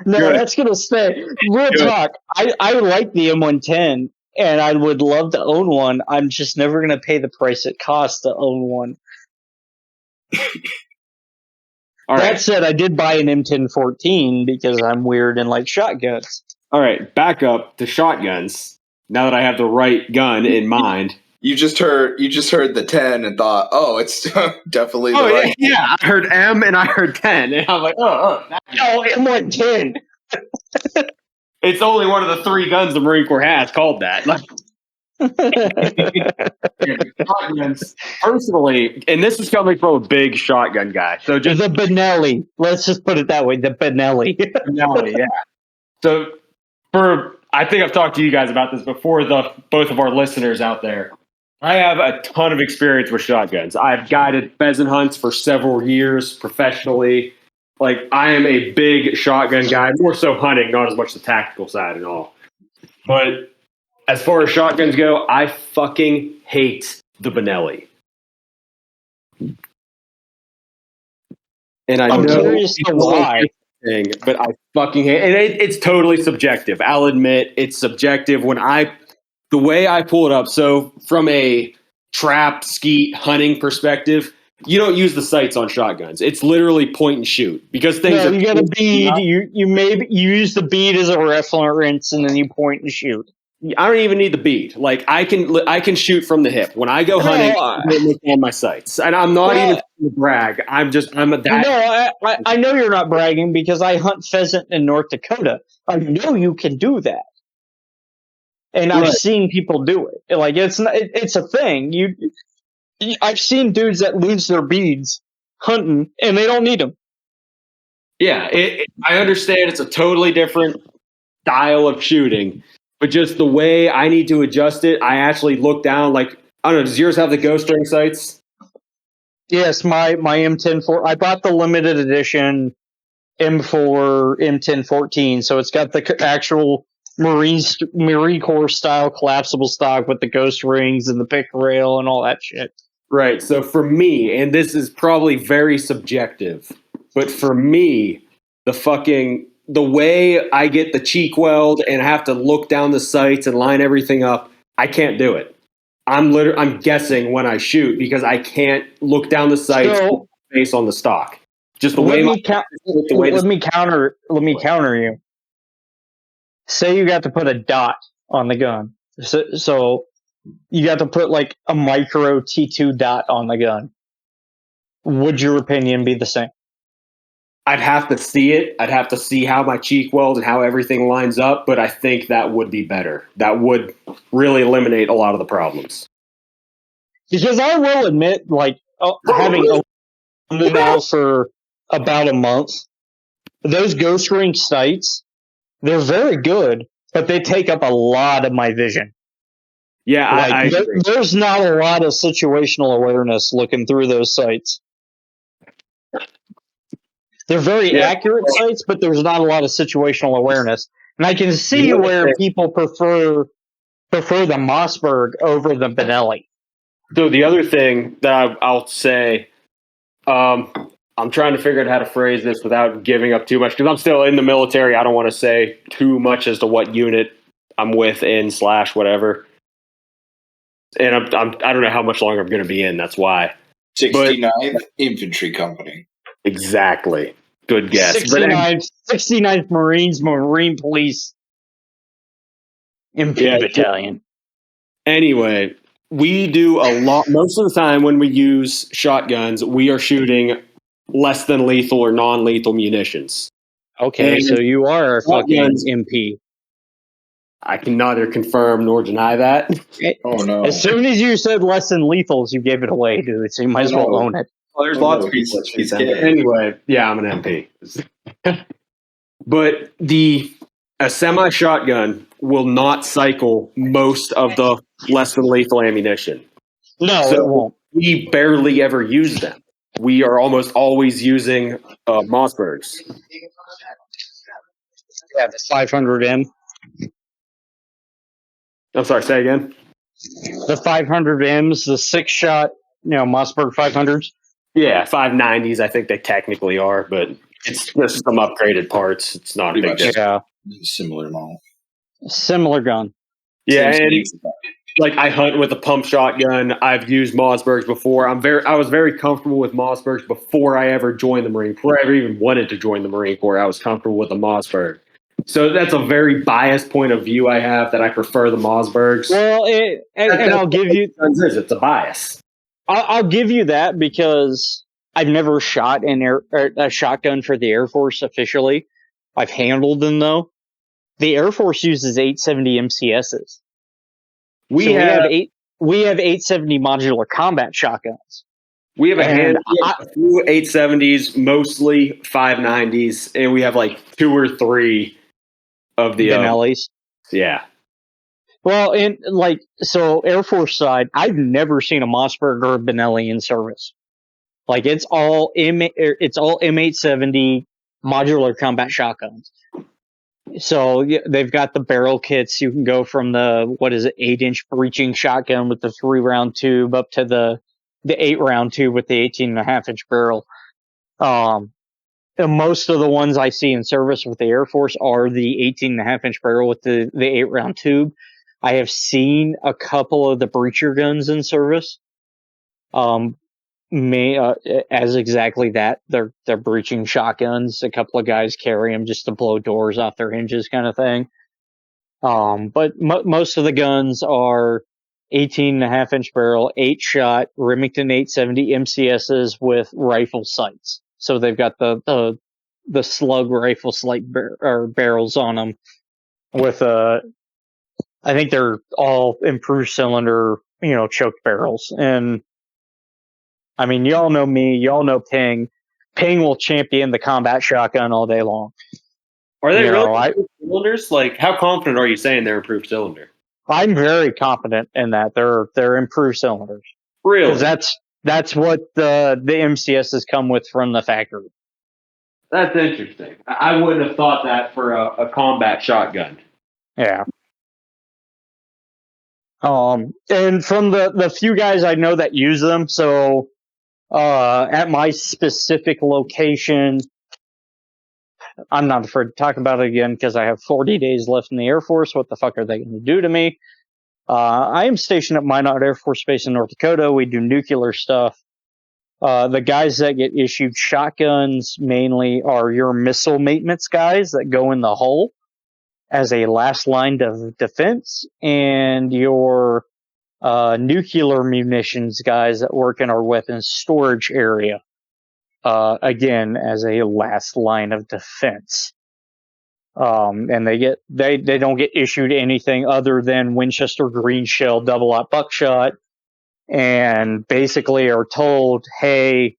No, Good. that's gonna stay. Real Good. talk. I like the M110 and I would love to own one. I'm just never gonna pay the price it costs to own one. All That right. said, I did buy an M1014 because I'm weird and like shotguns. All right. Back up to shotguns. Now that I have the right gun in mind. You just heard the 10 and thought, oh, it's definitely the right. Yeah. I heard M and I heard 10. And I'm like, oh. Oh, M110. It's only one of the 3 guns the Marine Corps has called that. Like, shotguns, personally, and this is coming from a big shotgun guy. So just The Benelli. Let's just put it that way. The Benelli. finale, yeah. So I think I've talked to you guys about this before, both of our listeners out there. I have a ton of experience with shotguns. I've guided pheasant hunts for several years professionally. Like, I am a big shotgun guy, more so hunting, not as much the tactical side and all. But as far as shotguns go, I fucking hate the Benelli. And I I'm know curious to people why. thing, but I fucking hate it. And it's totally subjective. I'll admit it's subjective the way I pull it up. So from a trap, skeet, hunting perspective, you don't use the sights on shotguns. It's literally point and shoot because things No, are. you got a bead. You use the bead as a reference, and then you point and shoot. I don't even need the bead. Like I can shoot from the hip when I go hunting. I look on my sights, and I'm not even trying to brag. I'm a that. No, I know you're not bragging because I hunt pheasant in North Dakota. I know you can do that, and I've seen people do it. Like it's a thing. I've seen dudes that lose their beads hunting, and they don't need them. Yeah, I understand it's a totally different style of shooting, but just the way I need to adjust it, I actually look down. Like, I don't know, does yours have the ghost ring sights? Yes, my M10 I bought the limited edition M4 M1014, so it's got the actual Marine Corps style collapsible stock with the ghost rings and the pick rail and all that shit. Right. So for me, and this is probably very subjective, but for me, the way I get the cheek weld and have to look down the sights and line everything up, I can't do it. I'm guessing when I shoot because I can't look down the sights based on the stock. Just the way let me counter you. Say you got to put a dot on the gun. So you got to put like a micro T2 dot on the gun. Would your opinion be the same? I'd have to see it. I'd have to see how my cheek weld and how everything lines up, but I think that would be better. That would really eliminate a lot of the problems. Because I will admit, like, having owned it now for about a month, those ghost ring sights, they're very good, but they take up a lot of my vision. Yeah, like, there's not a lot of situational awareness looking through those sights. They're very accurate sights, but there's not a lot of situational awareness. And I can see where people prefer the Mossberg over the Benelli. So the other thing that I'll say, I'm trying to figure out how to phrase this without giving up too much because I'm still in the military. I don't want to say too much as to what unit I'm with / whatever. And I don't know how much longer I'm going to be in. That's why. 69th Infantry Company. Exactly. Good guess. 69th Marines, Marine Police Infantry Battalion. Anyway, we do a lot. Most of the time when we use shotguns, we are shooting less than lethal or non-lethal munitions. Okay, And so you are a fucking shotguns- MP. I can neither confirm nor deny that. Oh no. As soon as you said less than lethals, you gave it away, dude. So you might as well no. own it. Well, there's Oh, lots no, of people that he's shoot them. But gay. anyway, yeah, I'm an MP. But a semi-shotgun will not cycle most of the less than lethal ammunition. No, So it won't. we barely ever use them. We are almost always using Mossbergs. Yeah, the 500M. I'm sorry, say again? The 500Ms, the 6-shot, Mossberg 500s. Yeah, 590s, I think they technically are, but it's just some upgraded parts. It's not a Pretty big much. difference. Yeah, Similar model. similar gun. Yeah, Same and specs. like I hunt with a pump shotgun. I've used Mossbergs before. I was very comfortable with Mossbergs before I ever joined the Marine Corps. Before I ever even wanted to join the Marine Corps, I was comfortable with the Mossberg. So that's a very biased point of view I have, that I prefer the Mossbergs. Well, and I'll give you It's a bias. I'll give you that because I've never shot a shotgun for the Air Force officially. I've handled them though. The Air Force uses 870 MCSs. We have 870 modular combat shotguns. we have a And few 870s, mostly 590s, and we have like 2 or 3 of the Benellis. yeah. Well, and so Air Force side, I've never seen a Mossberg or a Benelli in service. Like it's all M870 modular combat shotguns. So they've got the barrel kits. You can go from the 8-inch breaching shotgun with the 3-round tube up to the 8-round tube with the 18.5-inch barrel. And most of the ones I see in service with the Air Force are the 18.5-inch barrel with the 8-round tube. I have seen a couple of the breacher guns in service. As exactly that. They're breaching shotguns. A couple of guys carry them just to blow doors off their hinges, kind of thing. But most of the guns are 18.5-inch barrel, 8-shot Remington 870 MCSs with rifle sights. So they've got the slug rifle sight barrels on them. With I think they're all improved cylinder, choked barrels. And I mean, y'all know me, y'all know Ping. Ping will champion the combat shotgun all day long. Are they really improved cylinders? Like, how confident are you saying they're improved cylinder? I'm very confident in that they're improved cylinders. Really? Because that's what the MCSs come with from the factory. That's interesting. I wouldn't have thought that for a combat shotgun. Yeah. And from the few guys I know that use them, so at my specific location, I'm not afraid to talk about it again because I have 40 days left in the Air Force. What the fuck are they going to do to me? I am stationed at Minot Air Force Base in North Dakota. We do nuclear stuff. The guys that get issued shotguns mainly are your missile maintenance guys that go in the hull as a last line of defense, and your nuclear munitions guys that work in our weapons storage area, again as a last line of defense. And they don't get issued anything other than Winchester green shell double-aught buckshot, and basically are told, hey,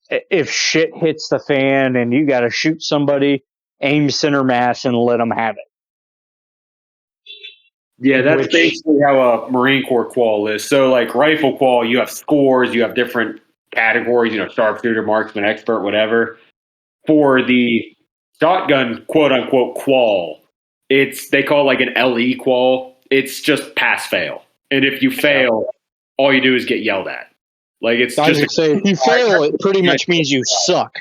if shit hits the fan and you got to shoot somebody, aim center mass and let them have it. Yeah, that's basically how a Marine Corps qual is. So, like rifle qual, you have scores, you have different categories, sharpshooter, marksman, expert, whatever. For the shotgun, quote unquote, qual, they call it like an LE qual. It's just pass fail, and if you fail, all you do is get yelled at. Like it's I just would say if you fail, it pretty much means you suck.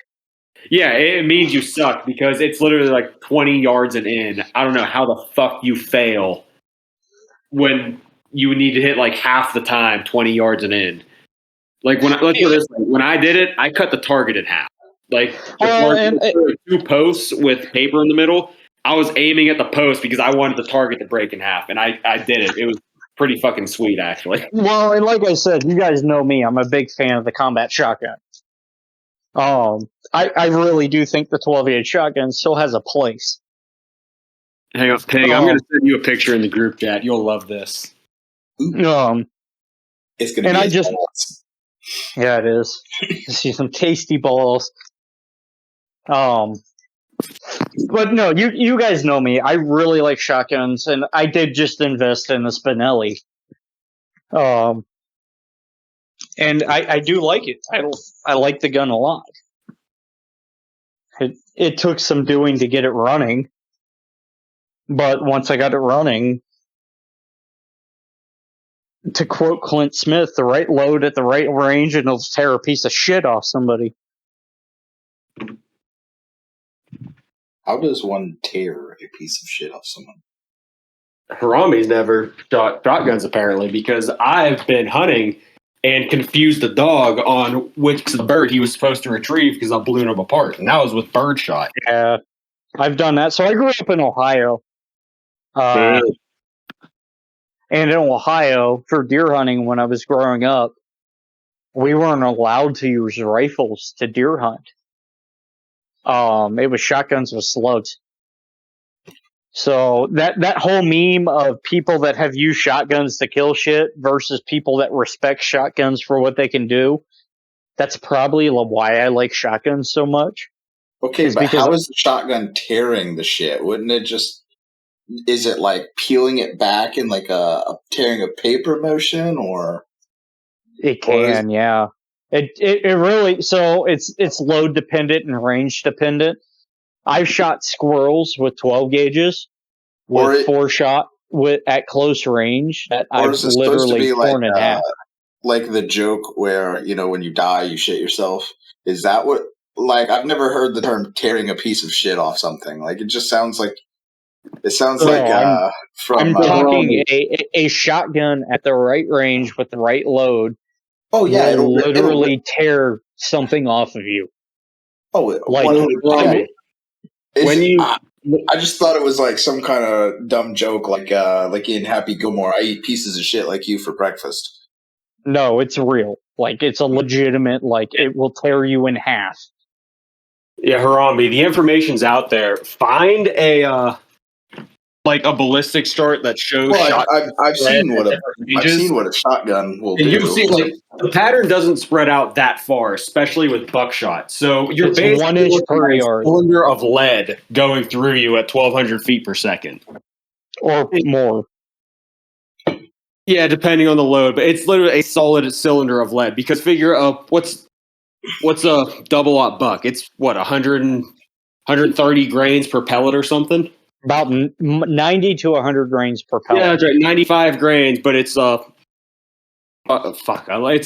Yeah, it means you suck because it's literally like 20 yards and in. I don't know how the fuck you fail when you need to hit like half the time 20 yards and in. Like let's put it this way, when I did it, I cut the target in half. Like the 2 posts with paper in the middle, I was aiming at the post because I wanted the target to break in half, and I did it. It was pretty fucking sweet, actually. Well, and like I said, you guys know me. I'm a big fan of the combat shotgun. I really do think the 12-gauge shotgun still has a place. Hang on, I'm going to send you a picture in the group chat. You'll love this. It's going to and be I just, balls. yeah, it is. See some tasty balls. But no, you guys know me. I really like shotguns, and I did just invest in the Spinelli. And I do like it. I like the gun a lot. It took some doing to get it running, but once I got it running, to quote Clint Smith, the right load at the right range and it'll tear a piece of shit off somebody. How does one tear a piece of shit off someone? Harambe's never shot shotguns, apparently, because I've been hunting and confused the dog on which bird he was supposed to retrieve because I blew him apart. And that was with birdshot. Yeah, I've done that. So I grew up in Ohio. And in Ohio, for deer hunting when I was growing up, we weren't allowed to use rifles to deer hunt. It was shotguns with slugs. So that whole meme of people that have used shotguns to kill shit versus people that respect shotguns for what they can do, that's probably why I like shotguns so much. Okay, but how is the shotgun tearing the shit? Wouldn't it just... Is it like peeling it back in like a tearing a paper motion, or... It can, yeah. It really... So it's load dependent and range dependent. I've shot squirrels with 12 gauges with 4-shot at close range that I've literally torn in half. Like the joke where, when you die, you shit yourself. Is that what... Like, I've never heard the term tearing a piece of shit off something. Like, it just sounds like... It sounds I'm talking a shotgun at the right range with the right load. Oh, yeah. It'll literally tear something off of you. Oh, like 100%. I just thought it was like some kind of dumb joke, like in Happy Gilmore, I eat pieces of shit like you for breakfast. No, it's real. Like, it's a legitimate, it will tear you in half. Yeah, Harambe, the information's out there. Find a ballistics chart that shows. Well, I've seen what a shotgun will do. You'll see, the pattern doesn't spread out that far, especially with buckshot. So you're basically 1 inch per yard, cylinder of lead going through you at 1,200 feet per second, or more. Yeah, depending on the load, but it's literally a solid cylinder of lead. Because figure what's a double-aught buck? It's 130 grains per pellet or something. About 90 to 100 grains per pellet. Yeah, that's right. 95 grains, but it's it's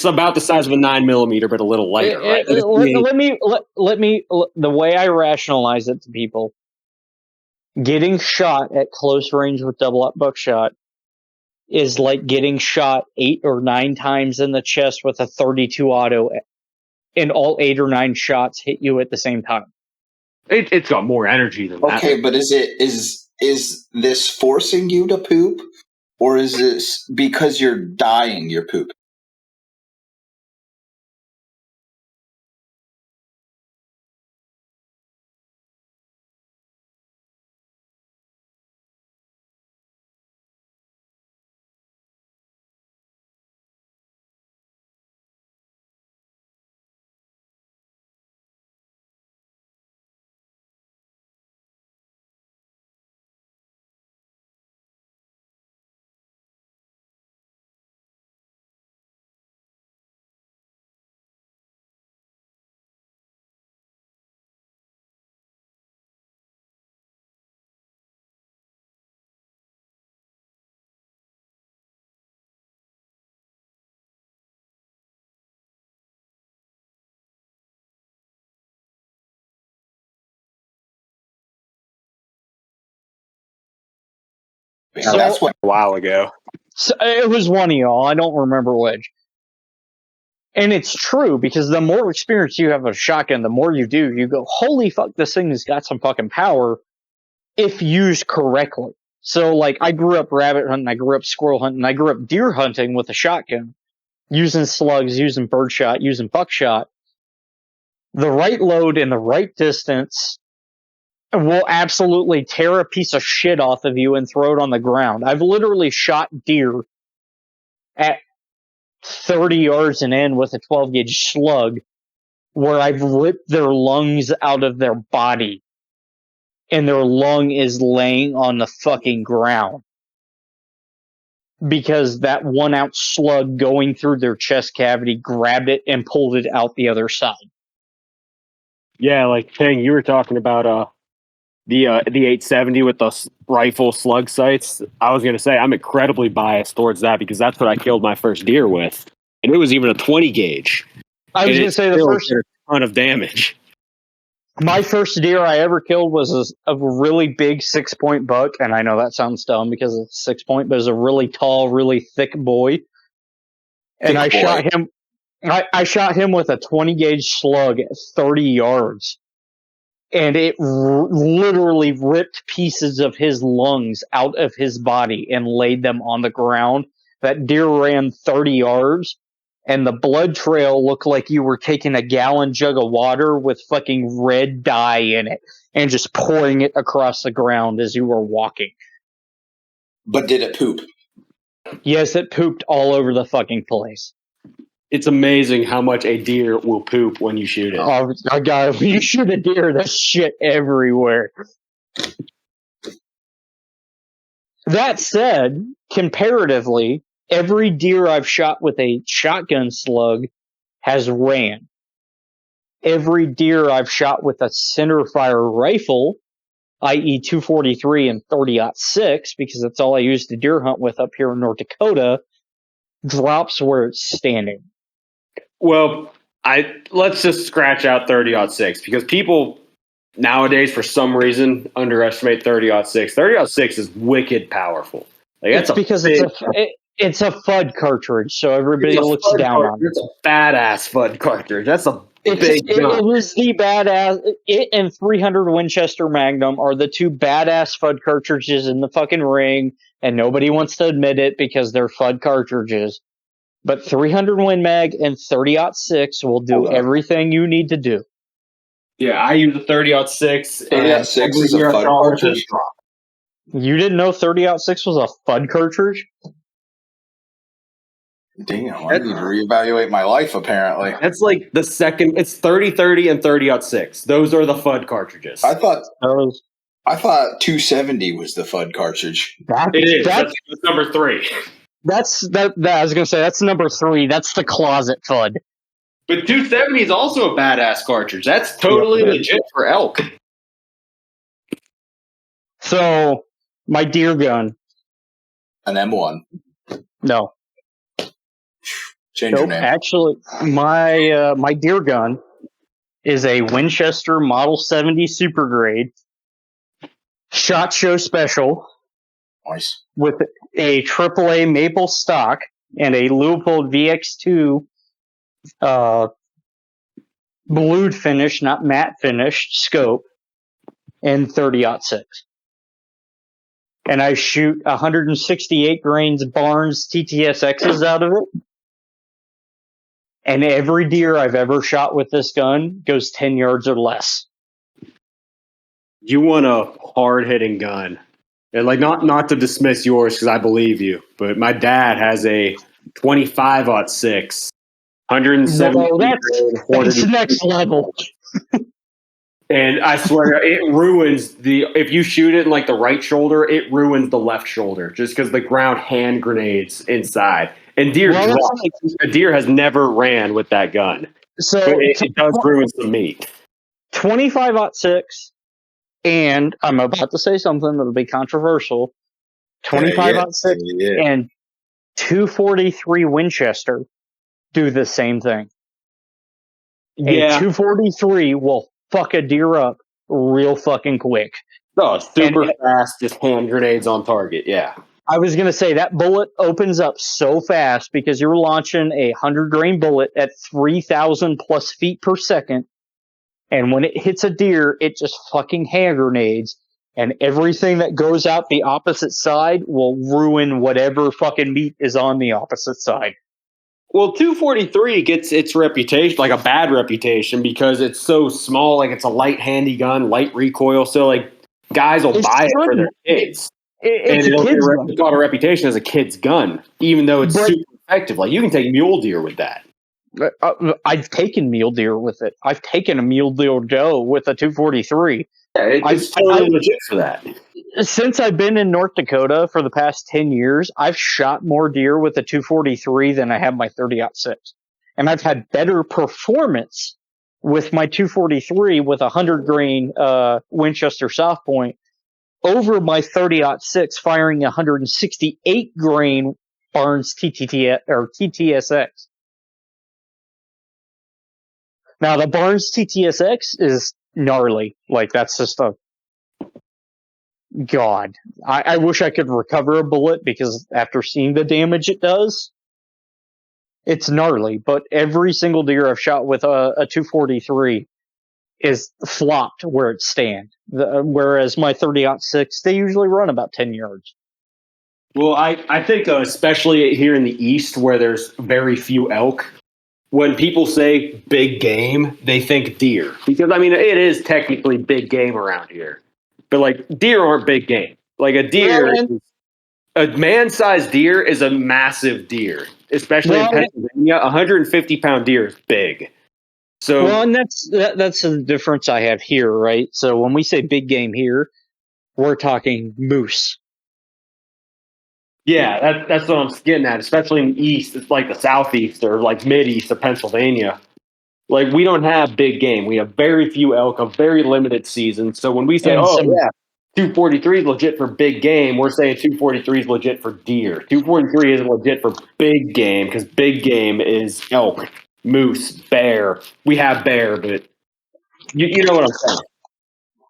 about the size of a 9mm, but a little lighter. Right? Let me. The way I rationalize it to people: getting shot at close range with double-aught buckshot is like getting shot 8 or 9 times in the chest with a 32 auto, and all 8 or 9 shots hit you at the same time. It's got more energy than that. Okay, but is this forcing you to poop, or is this because you're dying you're pooping? So, that's what a while ago. So it was one of y'all. I don't remember which. And it's true, because the more experience you have with a shotgun, the more you do, you go, holy fuck, this thing has got some fucking power if used correctly. So, like, I grew up rabbit hunting, I grew up squirrel hunting, I grew up deer hunting with a shotgun, using slugs, using birdshot, using buckshot. The right load and the right distance will absolutely tear a piece of shit off of you and throw it on the ground. I've literally shot deer at 30 yards and in with a 12 gauge slug where I've ripped their lungs out of their body and their lung is laying on the fucking ground because that 1 ounce slug going through their chest cavity grabbed it and pulled it out the other side. Yeah, like Ping, you were talking about the 870 with the rifle slug sights. I was gonna say I'm incredibly biased towards that because that's what I killed my first deer with, and it was even a 20 gauge. I was going to say the first did a ton of damage. My first deer I ever killed was a really big 6-point buck, and I know that sounds dumb because it's 6-point, but it was a really tall, really thick boy. And I shot him. I shot him with a 20 gauge slug at 30 yards, and it literally ripped pieces of his lungs out of his body and laid them on the ground. That deer ran 30 yards. And the blood trail looked like you were taking a gallon jug of water with fucking red dye in it and just pouring it across the ground as you were walking. But did it poop? Yes, it pooped all over the fucking place. It's amazing how much a deer will poop when you shoot it. Oh, God, when you shoot a deer, there's shit everywhere. That said, comparatively, every deer I've shot with a shotgun slug has ran. Every deer I've shot with a centerfire rifle, i.e. 243 and 30-06, because that's all I use to deer hunt with up here in North Dakota, drops where it's standing. Well, let's just scratch out 30-06 because people nowadays, for some reason, underestimate 30-06. 30-06 is wicked powerful. Like, It's because it's a FUD cartridge, so everybody looks down on it. It's a badass FUD cartridge. That's a big gun. It is the badass. It and 300 Winchester Magnum are the two badass FUD cartridges in the fucking ring, and nobody wants to admit it because they're FUD cartridges. But 300 Win Mag and 30-06 will do everything you need to do. Yeah, I use a 30-06. 30-06 is a FUD cartridge? You didn't know 30-06 was a FUD cartridge? Damn, I need to reevaluate my life, apparently. That's like the second. It's 30-30 and 30-06. Those are the FUD cartridges. I thought 270 was the FUD cartridge. It is. That's number 3. I was going to say, that's number 3. That's the closet FUD. But 270 is also a badass cartridge. That's totally legit for elk. So, my deer gun. An M1. No. Change your name. Actually, my deer gun is a Winchester Model 70 Super Grade SHOT Show Special. Nice. With a AAA maple stock and a Leupold VX2 blued finish, not matte finished, scope, and 30-06. And I shoot 168 grains Barnes TTSXs out of it. And every deer I've ever shot with this gun goes 10 yards or less. You want a hard-hitting gun. And like not to dismiss yours because I believe you, but my dad has a 25-06, 170. No, that's next level. And I swear it ruins if you shoot it in like the right shoulder, it ruins the left shoulder just because the ground hand grenades inside. And a deer has never ran with that gun. So but it does ruin some meat. 25-06, and I'm about to say something that'll be controversial. 25-06 and 243 Winchester do the same thing. Yeah. A 243 will fuck a deer up real fucking quick. Oh, super fast, just hand grenades on target, yeah. I was going to say that bullet opens up so fast because you're launching a 100-grain bullet at 3,000 plus feet per second. And when it hits a deer, it just fucking hand grenades. and everything that goes out the opposite side will ruin whatever fucking meat is on the opposite side. Well, 243 gets its reputation, like a bad reputation, because it's so small. Like, it's a light handy gun, light recoil. So, like, guys will buy it for their kids. And It's a kid's gun. It's got a reputation as a kid's gun, even though it's super effective. Like, you can take mule deer with that. I've taken mule deer with it. I've taken a mule deer doe with a 243. Yeah, it's totally legit for that. Since I've been in North Dakota for the past 10 years, I've shot more deer with a 243 than I have my 30-06. And I've had better performance with my 243 with a 100-grain Winchester South Point over my 30-06 firing a 168-grain Barnes TTSX. Now, the Barnes TTSX is gnarly. Like, that's just a... God. I wish I could recover a bullet, because after seeing the damage it does, it's gnarly. But every single deer I've shot with a 243 is flopped where it stands. Whereas my 30-06, they usually run about 10 yards. Well, I think especially here in the East where there's very few elk, when people say big game, they think deer. Because, I mean, it is technically big game around here. But, like, deer aren't big game. Like, a man-sized deer is a massive deer, especially in Pennsylvania. 150-pound deer is big. So, and that's the difference I have here, right? So when we say big game here, we're talking moose. Yeah, that's what I'm getting at, especially in the East. It's like the Southeast or like Mid-East of Pennsylvania. Like, we don't have big game. We have very few elk, a very limited season. So when we say, 243 is legit for big game, we're saying 243 is legit for deer. 243 isn't legit for big game, because big game is elk, moose, bear. We have bear, but you know what I'm saying.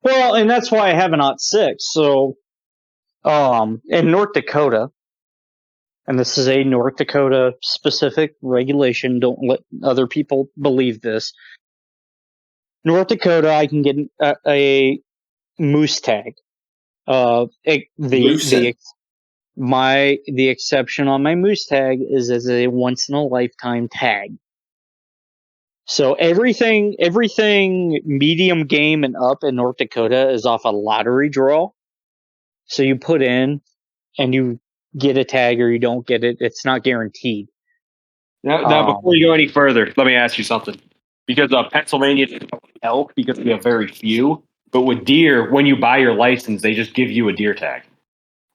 Well, and that's why I have an .06. So, in North Dakota, and this is a North Dakota specific regulation, don't let other people believe this. North Dakota, I can get a moose tag. The exception on my moose tag is as a once in a lifetime tag. So everything medium game and up in North Dakota is off a lottery draw. So you put in and you get a tag or you don't get it. It's not guaranteed. Now, before you go any further, let me ask you something. Because Pennsylvania is elk, because we have very few. But with deer, when you buy your license, they just give you a deer tag.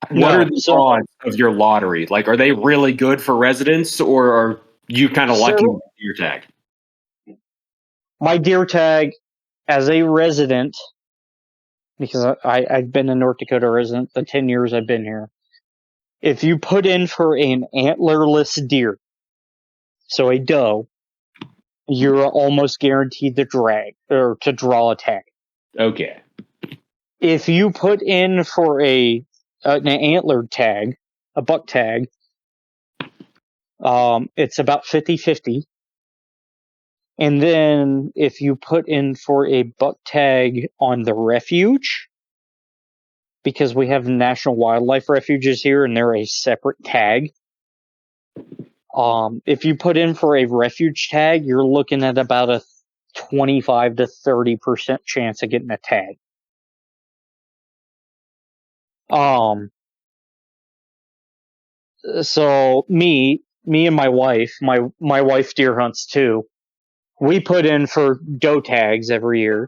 What are the odds of your lottery? Like, are they really good for residents, or are you kind of lucky with the deer tag? My deer tag as a resident, because I've been a North Dakota resident the 10 years I've been here. If you put in for an antlerless deer, so a doe, you're almost guaranteed to draw a tag. Okay. If you put in for an antlered tag, a buck tag, it's about 50-50. And then if you put in for a buck tag on the refuge, because we have national wildlife refuges here and they're a separate tag. If you put in for a refuge tag, you're looking at about a 25 to 30% chance of getting a tag. So me and my wife, my wife deer hunts too. We put in for doe tags every year.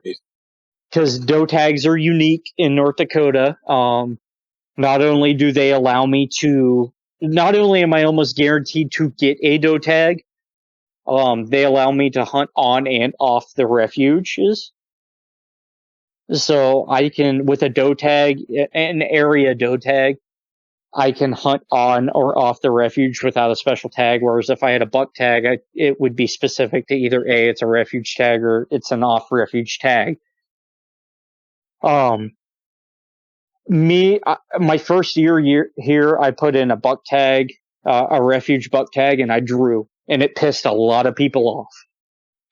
Because doe tags are unique in North Dakota. Not only do they allow me to, not only am I almost guaranteed to get a doe tag, they allow me to hunt on and off the refuges. So I can, with a doe tag, an area doe tag, I can hunt on or off the refuge without a special tag. Whereas if I had a buck tag, it would be specific to either it's a refuge tag or it's an off refuge tag. My first year here, I put in a buck tag, a refuge buck tag, and I drew, and it pissed a lot of people off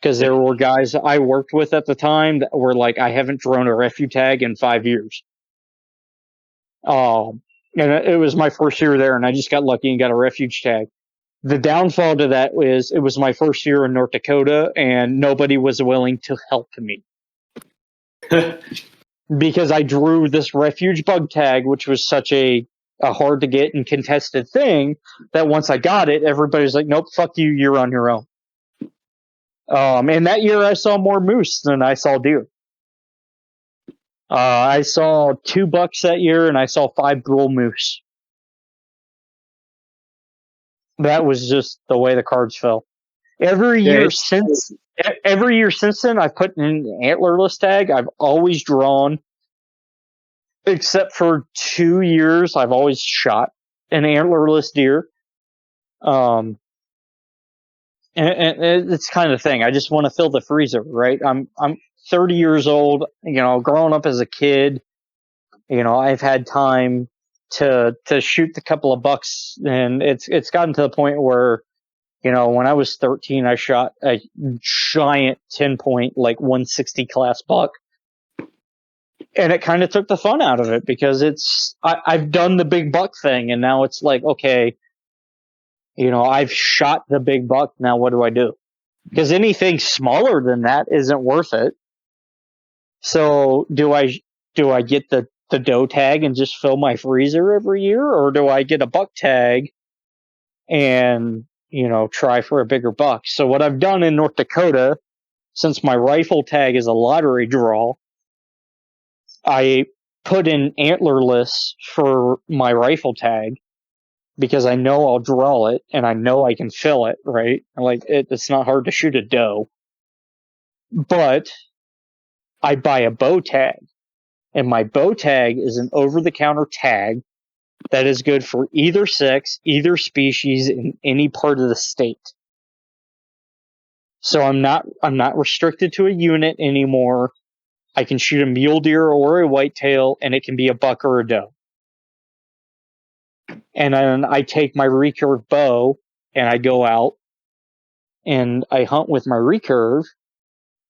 because there were guys I worked with at the time that were like, I haven't drawn a refuge tag in 5 years. And it was my first year there, and I just got lucky and got a refuge tag. The downfall to that is it was my first year in North Dakota, and nobody was willing to help me. Because I drew this refuge bug tag, which was such a hard to get and contested thing, that once I got it, everybody's like, nope, fuck you, you're on your own. And that year I saw more moose than I saw deer. I saw 2 bucks that year, and I saw 5 bull moose. That was just the way the cards fell. Every year since then, I've put in an antlerless tag. I've always drawn, except for 2 years, I've always shot an antlerless deer. And it's kind of the thing. I just want to fill the freezer, right? I'm 30 years old. Growing up as a kid, I've had time to shoot the couple of bucks, and it's gotten to the point where, when I was 13, I shot a giant 10-point, like 160 class buck. And it kind of took the fun out of it, because I've done the big buck thing, and now it's like, okay, I've shot the big buck. Now what do I do? Because anything smaller than that isn't worth it. So do I get the doe tag and just fill my freezer every year, or do I get a buck tag and try for a bigger buck? So what I've done in North Dakota, since my rifle tag is a lottery draw, I put in antlerless for my rifle tag, because I know I'll draw it and I know I can fill it, right? Like, it's not hard to shoot a doe. But I buy a bow tag, and my bow tag is an over-the-counter tag that is good for either sex, either species, in any part of the state. So I'm not restricted to a unit anymore. I can shoot a mule deer or a whitetail, and it can be a buck or a doe. And then I take my recurve bow, and I go out, and I hunt with my recurve,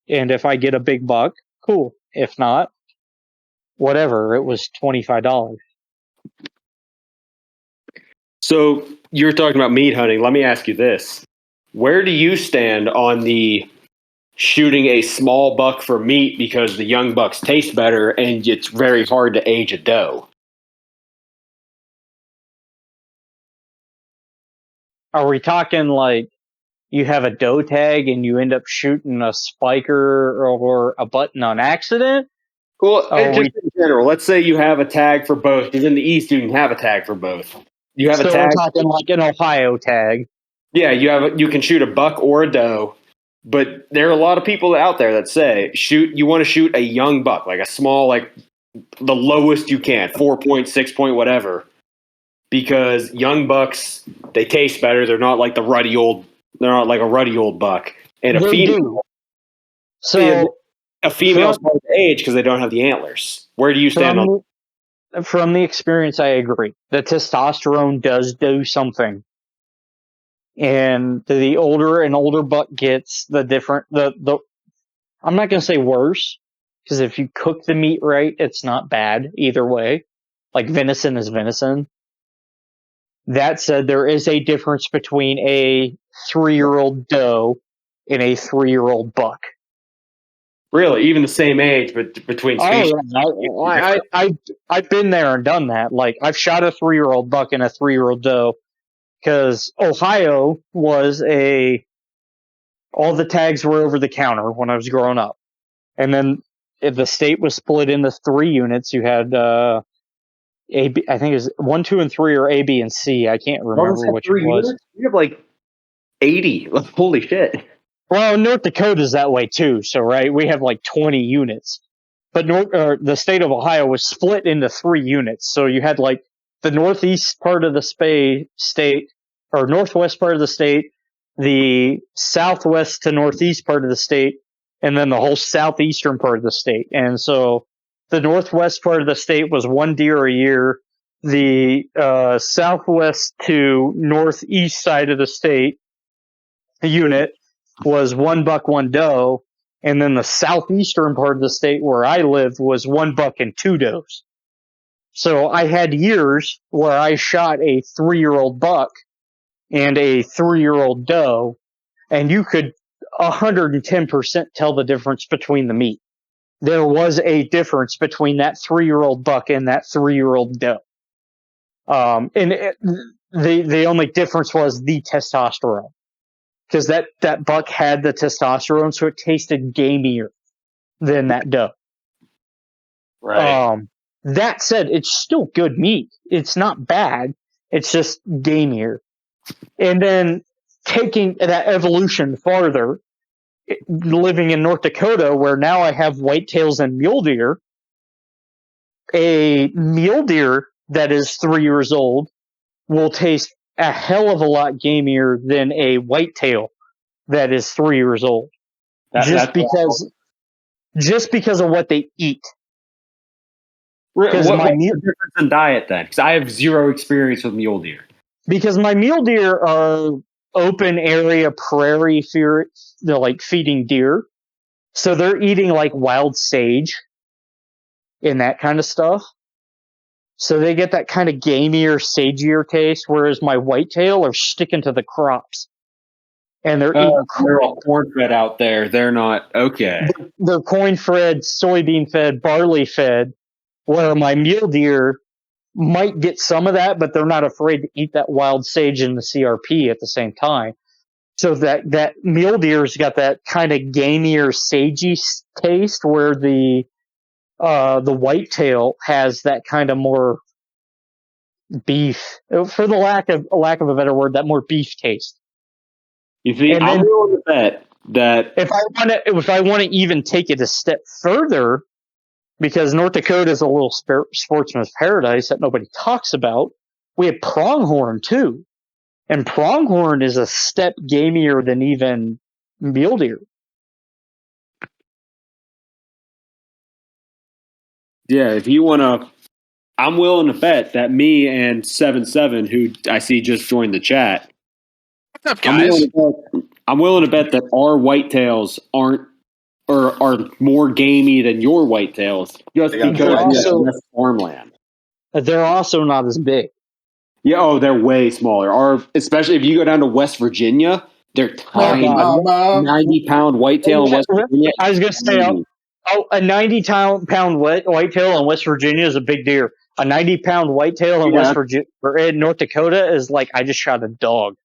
and if I get a big buck, cool. If not, whatever. It was $25. So you're talking about meat hunting. Let me ask you this. Where do you stand on the shooting a small buck for meat because the young bucks taste better and it's very hard to age a doe? Are we talking like you have a doe tag and you end up shooting a spiker or a button on accident? Well, just in general, let's say you have a tag for both, because in the East you can have a tag for both. You have a tag. We're talking like an Ohio tag. Yeah, you can shoot a buck or a doe, but there are a lot of people out there that say you want to shoot a young buck, like a small, like the lowest you can, 4 point, 6 point, whatever, because young bucks, they taste better. They're not like a ruddy old buck. And a female, a female's hard to age because they don't have the antlers. Where do you stand on? From the experience, I agree. The testosterone does do something. And the older an older buck gets, the different, I'm not going to say worse, because if you cook the meat right, it's not bad either way. Like, venison is venison. That said, there is a difference between a 3-year-old doe and a 3-year-old buck. Really? Even the same age, but between species? I've been there and done that. Like, I've shot a 3-year-old buck and a 3-year-old doe, because Ohio was all the tags were over the counter when I was growing up. And then if the state was split into 3 units, you had A, B, I think it was 1, 2, and 3, or A, B, and C. I can't remember which it was. Units? You have like 80. Holy shit. Well, North Dakota's that way too. So, right, we have like 20 units. But the state of Ohio was split into 3 units. So you had like the northeast part of the state, or northwest part of the state, the southwest to northeast part of the state, and then the whole southeastern part of the state. And so the northwest part of the state was 1 deer a year. The southwest to northeast side of the state unit was 1 buck, 1 doe. And then the southeastern part of the state where I lived was 1 buck and 2 does. So I had years where I shot a 3-year-old buck and a 3-year-old doe, and you could 110% tell the difference between the meat. There was a difference between that 3-year-old buck and that 3-year-old doe. The only difference was the testosterone, because that buck had the testosterone, so it tasted gamier than that doe. Right. That said, it's still good meat. It's not bad. It's just gamier. And then taking that evolution farther, living in North Dakota, where now I have whitetails and mule deer, a mule deer that is 3 years old will taste a hell of a lot gamier than a whitetail that is 3 years old. Just because of what they eat. What's Because my the difference in diet then? Because I have zero experience with mule deer. Because my mule deer are open area prairie they're like feeding deer. So they're eating like wild sage and that kind of stuff. So they get that kind of gamier, sagier taste, whereas my whitetail are sticking to the crops. And they're eating they're all corn fed out there. They're not okay. They're corn fed, soybean fed, barley fed, where my mule deer might get some of that, but they're not afraid to eat that wild sage and the CRP at the same time. So that mule deer's got that kind of gamier, sagey taste, where the whitetail has that kind of more beef, for the lack of a better word, that more beef taste. You see, I'm willing to bet that if I want to even take it a step further, because North Dakota is a little sportsman's paradise that nobody talks about, we have pronghorn too. And pronghorn is a step gamier than even mule deer. Yeah, if you want to, I'm willing to bet that me and 77, who I see just joined the chat. What's up, guys? I'm willing to bet that our whitetails are more gamey than your whitetails, just because we have less farmland. They're also not as big. Yeah, they're way smaller. Especially if you go down to West Virginia, they're tiny. 90-pound whitetail in West Virginia. I was going to say, a 90-pound whitetail in West Virginia is a big deer. A 90-pound whitetail in West Virginia or in North Dakota is like I just shot a dog.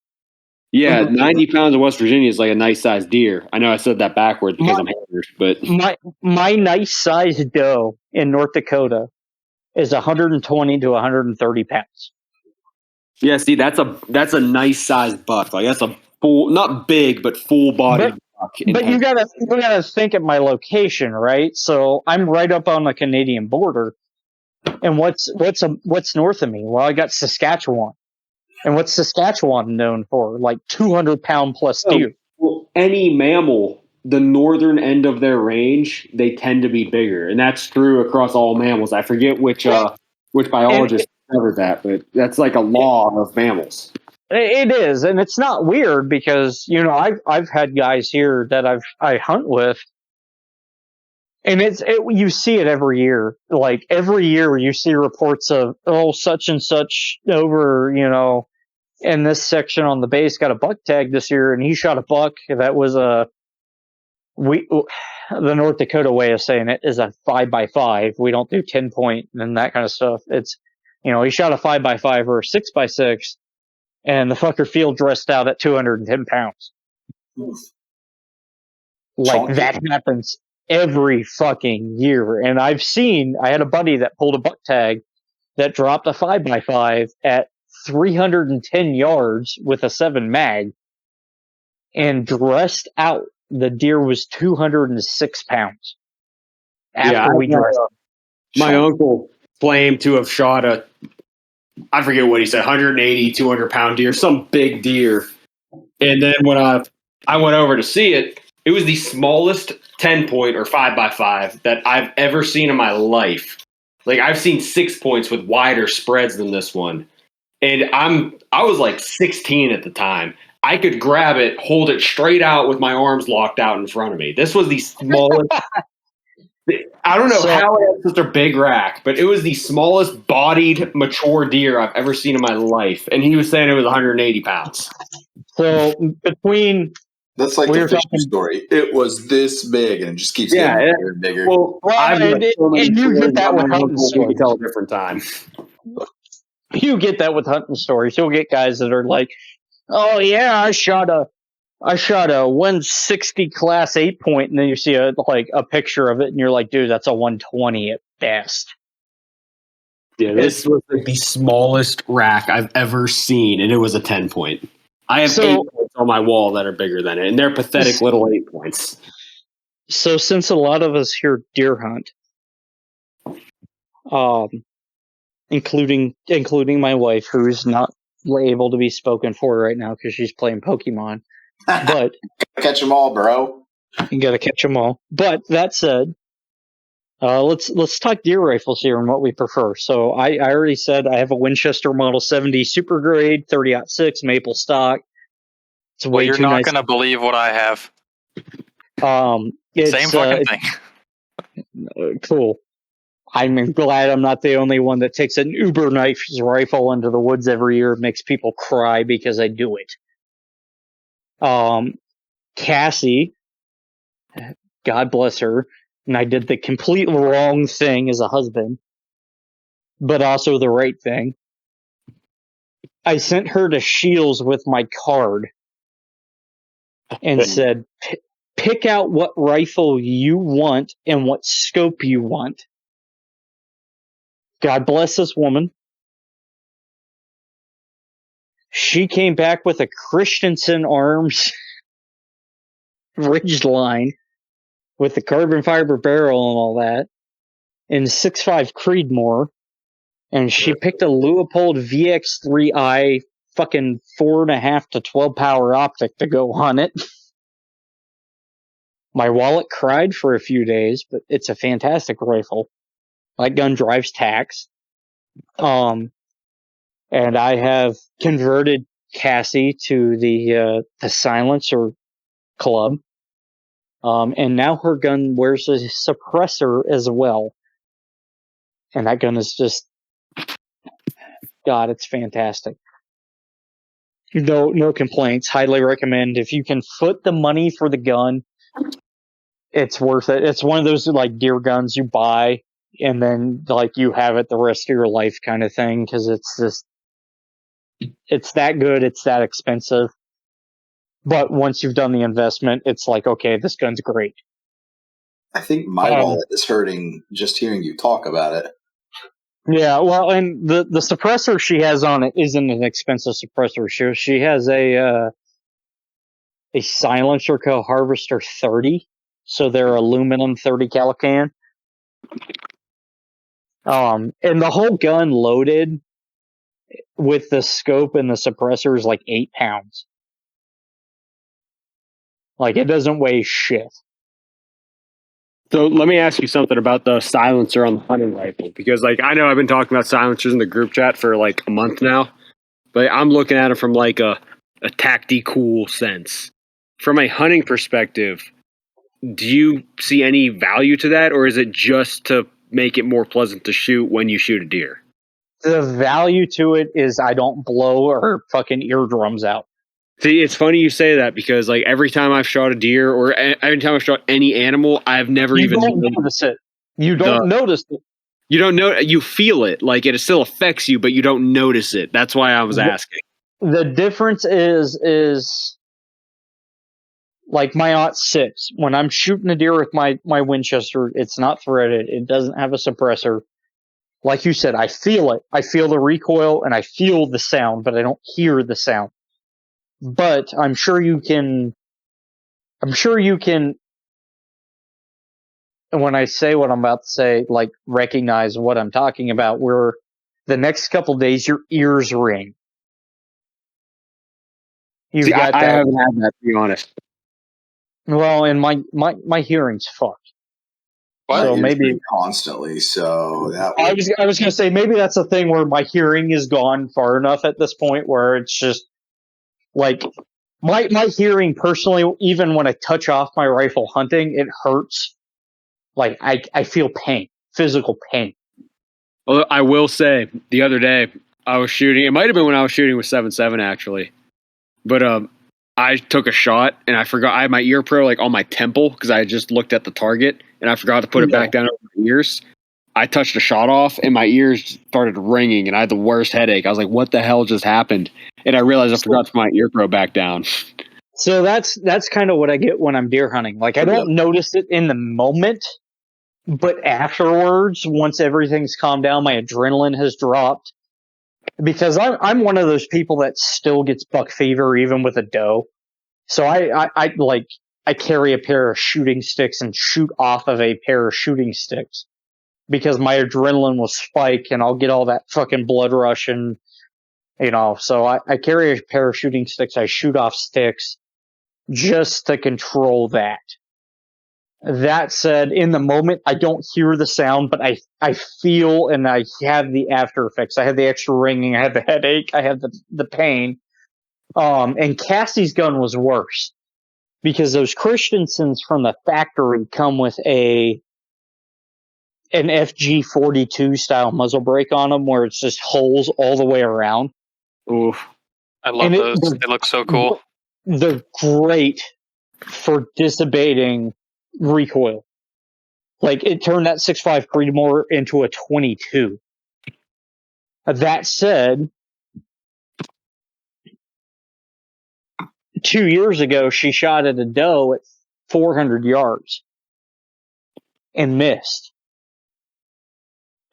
Yeah, 90 pounds in West Virginia is like a nice sized deer. I know I said that backwards because I'm haters, but my nice sized doe in North Dakota is 120 to 130 pounds. Yeah, see, that's a nice sized buck. Like that's a full, not big, but full bodied buck. But you gotta think of my location, right? So I'm right up on the Canadian border, and what's north of me? Well, I got Saskatchewan. And what's Saskatchewan known for? Like 200-pound plus deer. Well, any mammal, the northern end of their range, they tend to be bigger, and that's true across all mammals. I forget which biologist discovered that, but that's like a law of mammals. It is, and it's not weird because I've had guys here that I hunt with, and you see it every year. Like every year, you see reports of such and such over in this section on the base got a buck tag this year, and he shot a buck that was the North Dakota way of saying it is a 5x5. We don't do 10-point and that kind of stuff. It's he shot a 5x5 or a 6x6, and the fucker field dressed out at 210 pounds. Like that happens every fucking year, and I had a buddy that pulled a buck tag that dropped a 5x5 at 310 yards with a 7 mag, and dressed out. The deer was 206 pounds. After we dressed. My uncle claimed to have shot I forget what he said, 180, 200-pound deer, some big deer. And then when I went over to see it, it was the smallest 10-point or 5x5 that I've ever seen in my life. Like I've seen 6 points with wider spreads than this one. And I was like 16 at the time. I could grab it, hold it straight out with my arms locked out in front of me. This was the smallest. I don't know So- how I had such a big rack, but it was the smallest bodied mature deer I've ever seen in my life. And he was saying it was 180 pounds. So between That's like We the were fishing talking- story. It was this big, and it just keeps Yeah, getting it- bigger and bigger. Well, Well, I've and- met so many and you get stories that about with my hunting uncle. We stories. can tell a different time. you get that with hunting stories, you'll get guys that are like, "Oh yeah, I shot a 160 class 8-point," and then you see a picture of it, and you're like, "Dude, that's a 120 at best." Yeah, this was like the smallest rack I've ever seen, and it was a 10-point. I have So- 8 points on my wall that are bigger than it, and they're pathetic little 8 points. So since a lot of us here deer hunt, including my wife, who's not able to be spoken for right now because she's playing Pokemon, but Catch them all, bro. you got to catch them all. But that said, let's talk deer rifles here and what we prefer. So I already said I have a Winchester Model 70 Super Grade 30-06 maple stock. It's Well, way you're too not nice. going to believe what I have. It's, Same fucking thing. cool. I'm glad I'm not the only one that takes an Uber Knife's rifle into the woods every year and makes people cry because I do it. Cassie, God bless her, and I did the complete wrong thing as a husband, but also the right thing. I sent her to Shields with my card and said, pick out what rifle you want and what scope you want. God bless this woman. She came back with a Christensen Arms Ridgeline with the carbon fiber barrel and all that, and 6.5 Creedmoor, and she picked a Leupold VX3i fucking 4.5 to 12 power optic to go on it. My wallet cried for a few days, but it's a fantastic rifle. My gun drives tacks. And I have converted Cassie to the silencer club. And now her gun wears a suppressor as well. And that gun is just, God, it's fantastic. No complaints. Highly recommend. If you can foot the money for the gun, it's worth it. It's one of those like deer guns you buy and then like you have it the rest of your life kind of thing, because it's that good, it's that expensive. But once you've done the investment, it's like, okay, this gun's great. I think my wallet is hurting just hearing you talk about it. Yeah, well, and the suppressor she has on it isn't an expensive suppressor. She has a Silencer Co. Harvester 30, so they're aluminum 30 cal can. And the whole gun loaded with the scope and the suppressor is like 8 pounds. Like, it doesn't weigh shit. So let me ask you something about the silencer on the hunting rifle, because like I know I've been talking about silencers in the group chat for like a month now, but I'm looking at it from like a tactical sense. From a hunting perspective, do you see any value to that, or is it just to make it more pleasant to shoot when you shoot a deer? The value to it is I don't blow her fucking eardrums out. See, it's funny you say that, because like every time I've shot a deer or every time I've shot any animal, I've never You don't notice it. You don't notice it. You don't know. You feel it. Like it still affects you, but you don't notice it. That's why I was asking. The difference is like my .6. When I'm shooting a deer with my Winchester, it's not threaded. It doesn't have a suppressor. Like you said, I feel it. I feel the recoil and I feel the sound, but I don't hear the sound. But I'm sure you can, and when I say what I'm about to say, like recognize what I'm talking about, where the next couple days your ears ring. See, I haven't had that, to be honest. Well, and my hearing's fucked. What? So maybe constantly. So that I was gonna say maybe that's a thing where my hearing is gone far enough at this point where it's just like my hearing personally, even when I touch off my rifle hunting, it hurts. Like I feel pain, physical pain. Well, I will say the other day I was shooting. It might have been when I was shooting with 7.7 actually, but I took a shot and I forgot. I had my ear pro like on my temple because I had just looked at the target and I forgot to put it back down over my ears. I touched a shot off and my ears started ringing and I had the worst headache. I was like, "What the hell just happened?" And I realized I forgot to put my ear pro back down. So that's kind of what I get when I'm deer hunting. Like I don't notice it in the moment, but afterwards, once everything's calmed down, my adrenaline has dropped. Because I'm one of those people that still gets buck fever even with a doe. So I carry a pair of shooting sticks and shoot off of a pair of shooting sticks because my adrenaline will spike and I'll get all that fucking blood rush and so I carry a pair of shooting sticks. I shoot off sticks just to control that. That said, in the moment, I don't hear the sound, but I feel and I have the after effects. I have the extra ringing. I have the headache. I have the pain. And Cassie's gun was worse because those Christensens from the factory come with an FG42 style muzzle brake on them where it's just holes all the way around. Oof. I love those. They look so cool. They're great for dissipating recoil. Like, it turned that 6.5 Creedmoor into a 22. That said, 2 years ago, she shot at a doe at 400 yards and missed.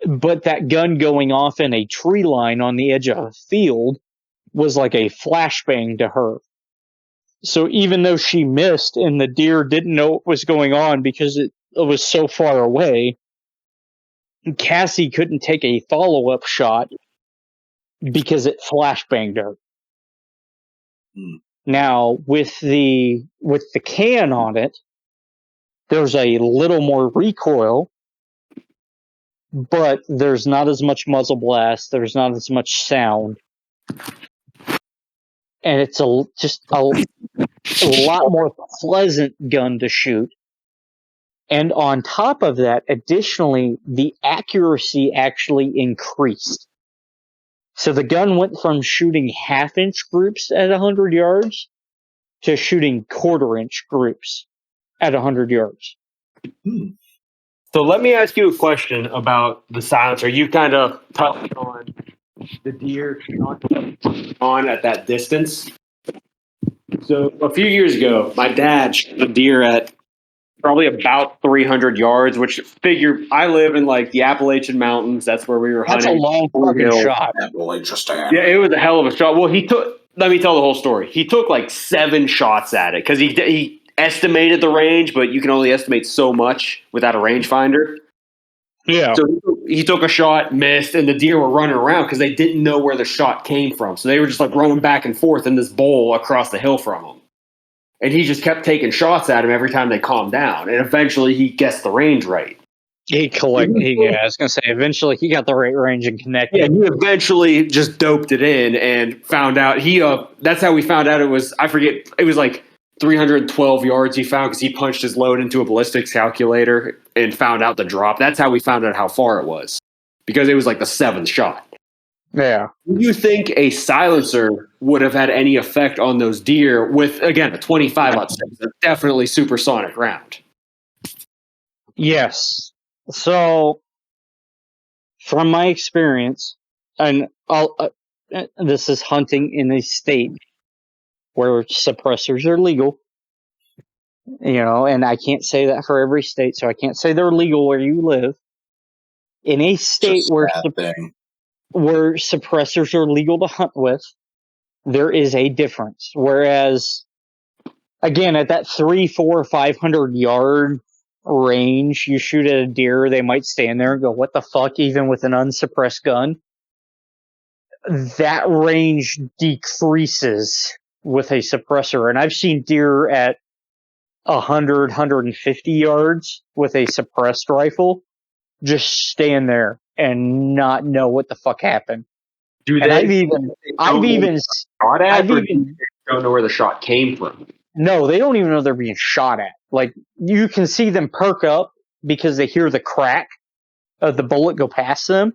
But that gun going off in a tree line on the edge of a field was like a flashbang to her. So even though she missed and the deer didn't know what was going on because it was so far away, Cassie couldn't take a follow-up shot because it flashbanged her. Now, with the can on it, there's a little more recoil, but there's not as much muzzle blast, there's not as much sound. And it's just a lot more pleasant gun to shoot. And on top of that, additionally, the accuracy actually increased. So the gun went from shooting half-inch groups at 100 yards to shooting quarter-inch groups at 100 yards. So let me ask you a question about the silencer. You kind of touched on the deer on at that distance. So a few years ago, my dad shot a deer at probably about 300 yards, which figure I live in like the Appalachian Mountains. That's where we were hunting. That's a long fucking shot. Yeah, it was a hell of a shot. Well, let me tell the whole story. He took like 7 shots at it because he estimated the range, but you can only estimate so much without a rangefinder. Yeah. So he took a shot, missed, and the deer were running around because they didn't know where the shot came from. So they were just like running back and forth in this bowl across the hill from him. And he just kept taking shots at him every time they calmed down. And eventually he guessed the range right. I was going to say, eventually he got the right range and connected. Yeah, he eventually just doped it in and found out. That's how we found out it was, I forget, it was like 312 yards he found because he punched his load into a ballistics calculator and found out the drop. That's how we found out how far it was because it was like the 7th shot. Yeah. Do you think a silencer would have had any effect on those deer with, again, a 25-06, a definitely supersonic round? Yes. So, from my experience, and this is hunting in a state where suppressors are legal, and I can't say that for every state, so I can't say they're legal where you live. In a state where suppressors are legal to hunt with, there is a difference. Whereas, again, at that 300, 400, 500 yard range, you shoot at a deer, they might stand there and go, "What the fuck?" Even with an unsuppressed gun. That range decreases with a suppressor. And I've seen deer at 100, 150 yards with a suppressed rifle just stand there and not know what the fuck happened. I've even don't know where the shot came from. No, they don't even know they're being shot at. Like, you can see them perk up because they hear the crack of the bullet go past them,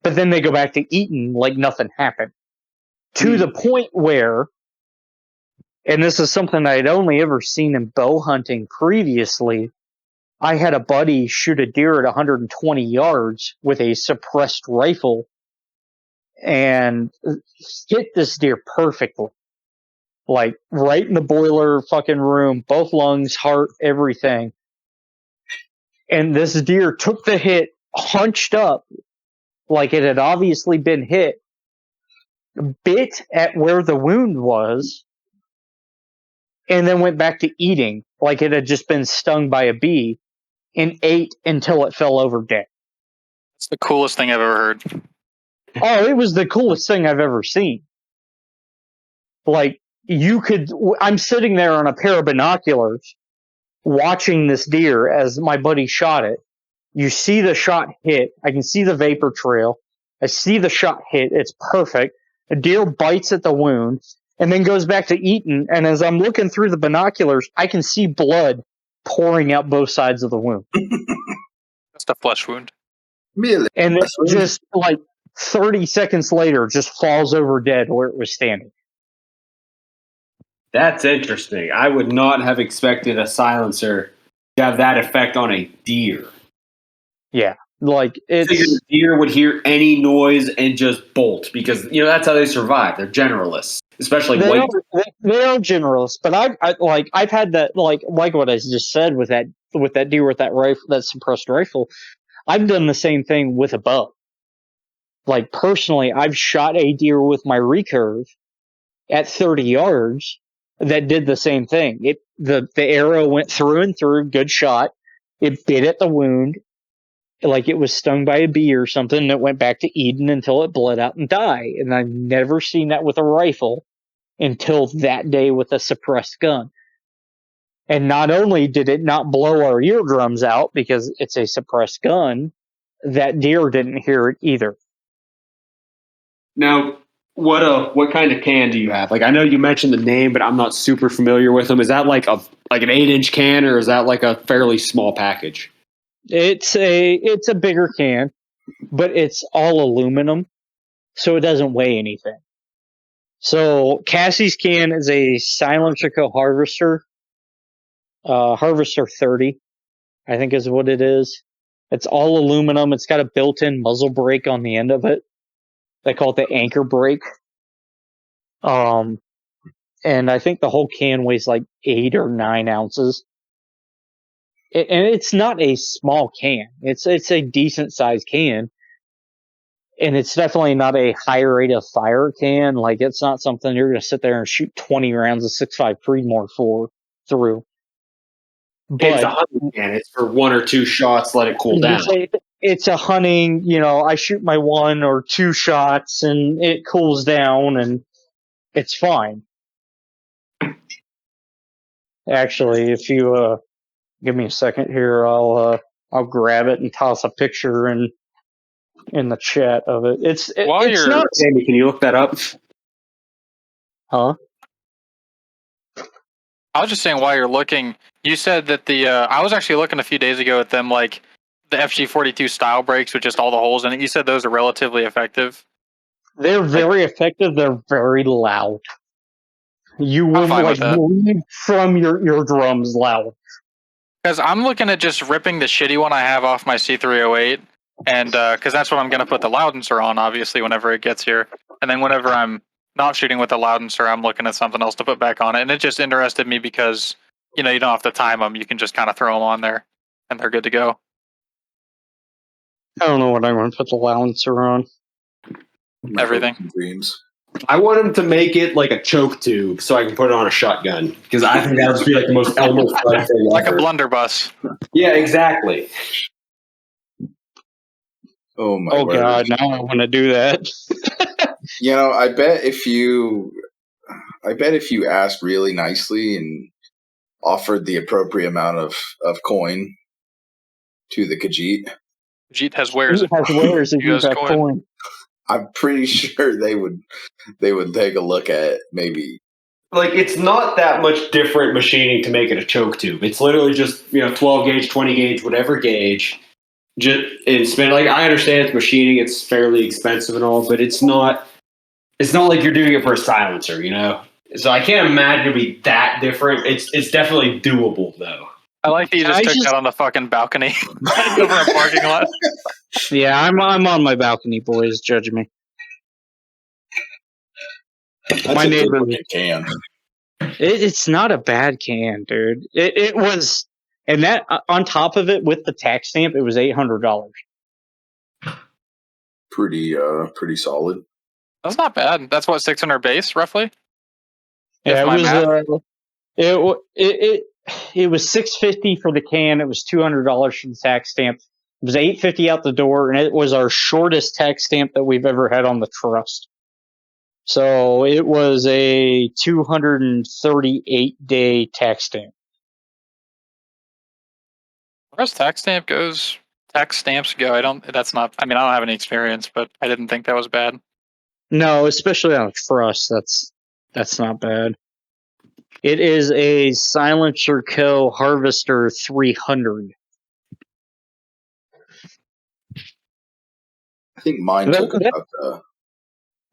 but then they go back to eating like nothing happened. To the point where, and this is something I'd only ever seen in bow hunting previously, I had a buddy shoot a deer at 120 yards with a suppressed rifle and hit this deer perfectly. Like right in the boiler fucking room, both lungs, heart, everything. And this deer took the hit, hunched up like it had obviously been hit, bit at where the wound was, and then went back to eating like it had just been stung by a bee, and ate until it fell over dead. It's the coolest thing I've ever heard. Oh, it was the coolest thing I've ever seen. Like, I'm sitting there on a pair of binoculars watching this deer as my buddy shot it. You see the shot hit. I can see the vapor trail. I see the shot hit. It's perfect. A deer bites at the wound and then goes back to eating. And as I'm looking through the binoculars, I can see blood pouring out both sides of the wound. That's the flesh wound. Really? And it just like 30 seconds later just falls over dead where it was standing. That's interesting. I would not have expected a silencer to have that effect on a deer. Yeah. Like I think a deer would hear any noise and just bolt because that's how they survive. They're generalists, especially they white. are generalists, but I've had that like what I just said with that deer with that rifle, that suppressed rifle. I've done the same thing with a bow. Like personally, I've shot a deer with my recurve at 30 yards that did the same thing. The arrow went through and through, good shot. It bit at the wound like it was stung by a bee or something, and it went back to eating until it bled out and died. And I've never seen that with a rifle until that day with a suppressed gun. And not only did it not blow our eardrums out because it's a suppressed gun, that deer didn't hear it either. Now, what kind of can do you have? Like, I know you mentioned the name, but I'm not super familiar with them. Is that like an 8-inch can, or is that like a fairly small package? It's a bigger can, but it's all aluminum, so it doesn't weigh anything. So Cassie's can is a Silentrico Harvester, Harvester 30, I think is what it is. It's all aluminum. It's got a built-in muzzle brake on the end of it. They call it the anchor brake. And I think the whole can weighs like 8 or 9 ounces. And it's not a small can. It's a decent sized can. And it's definitely not a high rate of fire can. Like, it's not something you're going to sit there and shoot 20 rounds of 6.5 Creedmoor through. But it's a hunting can. It's for 1 or 2 shots, let it cool down. It's a hunting, I shoot my 1 or 2 shots and it cools down and it's fine. Actually, if you give me a second here, I'll grab it and toss a picture in the chat of it. It's not. Sammy, can you look that up? Huh? I was just saying while you're looking, you said that I was actually looking a few days ago at them, like the FG42 style brakes with just all the holes in it. You said those are relatively effective. They're very effective. They're very loud. You will bleed from your drums loud. Because I'm looking at just ripping the shitty one I have off my C308, and because that's what I'm going to put the Loudenser on, obviously, whenever it gets here. And then whenever I'm not shooting with the Loudenser, I'm looking at something else to put back on it. And it just interested me because, you don't have to time them. You can just kind of throw them on there, and they're good to go. I don't know what I'm going to put the Loudenser on. Everything. Dreams. I want him to make it like a choke tube so I can put it on a shotgun. Because I think that would be like the most Elmer Fudd thing like ever. A blunderbuss. Yeah, exactly. Oh my Oh god, now I want to do that. I bet if you asked really nicely and offered the appropriate amount of coin to the Khajiit. Khajiit has wares. He has wares if you have coin. I'm pretty sure they would take a look at maybe like it's not that much different machining to make it a choke tube. It's literally just 12 gauge, 20 gauge, whatever gauge. Just and spin. Like I understand it's machining; it's fairly expensive and all, but it's not. It's not like you're doing it for a silencer, So I can't imagine it'd be that different. It's definitely doable though. I like that you just took that on the fucking balcony over a parking lot. Yeah, I'm on my balcony, boys. Judge me. That's My a good neighbor. looking can. It's not a bad can, dude. It was, and that on top of it with the tax stamp, it was $800. Pretty solid. That's not bad. That's what 600 base roughly. Yeah, If my math- it was $650 for the can. It was $200 for the tax stamp. It was $850 out the door, and it was our shortest tax stamp that we've ever had on the trust. So it was a 238-day tax stamp. As far as tax stamps go, I don't have any experience, but I didn't think that was bad. No, especially on a trust, that's not bad. It is a Silencer Co. Harvester 300. I think mine took about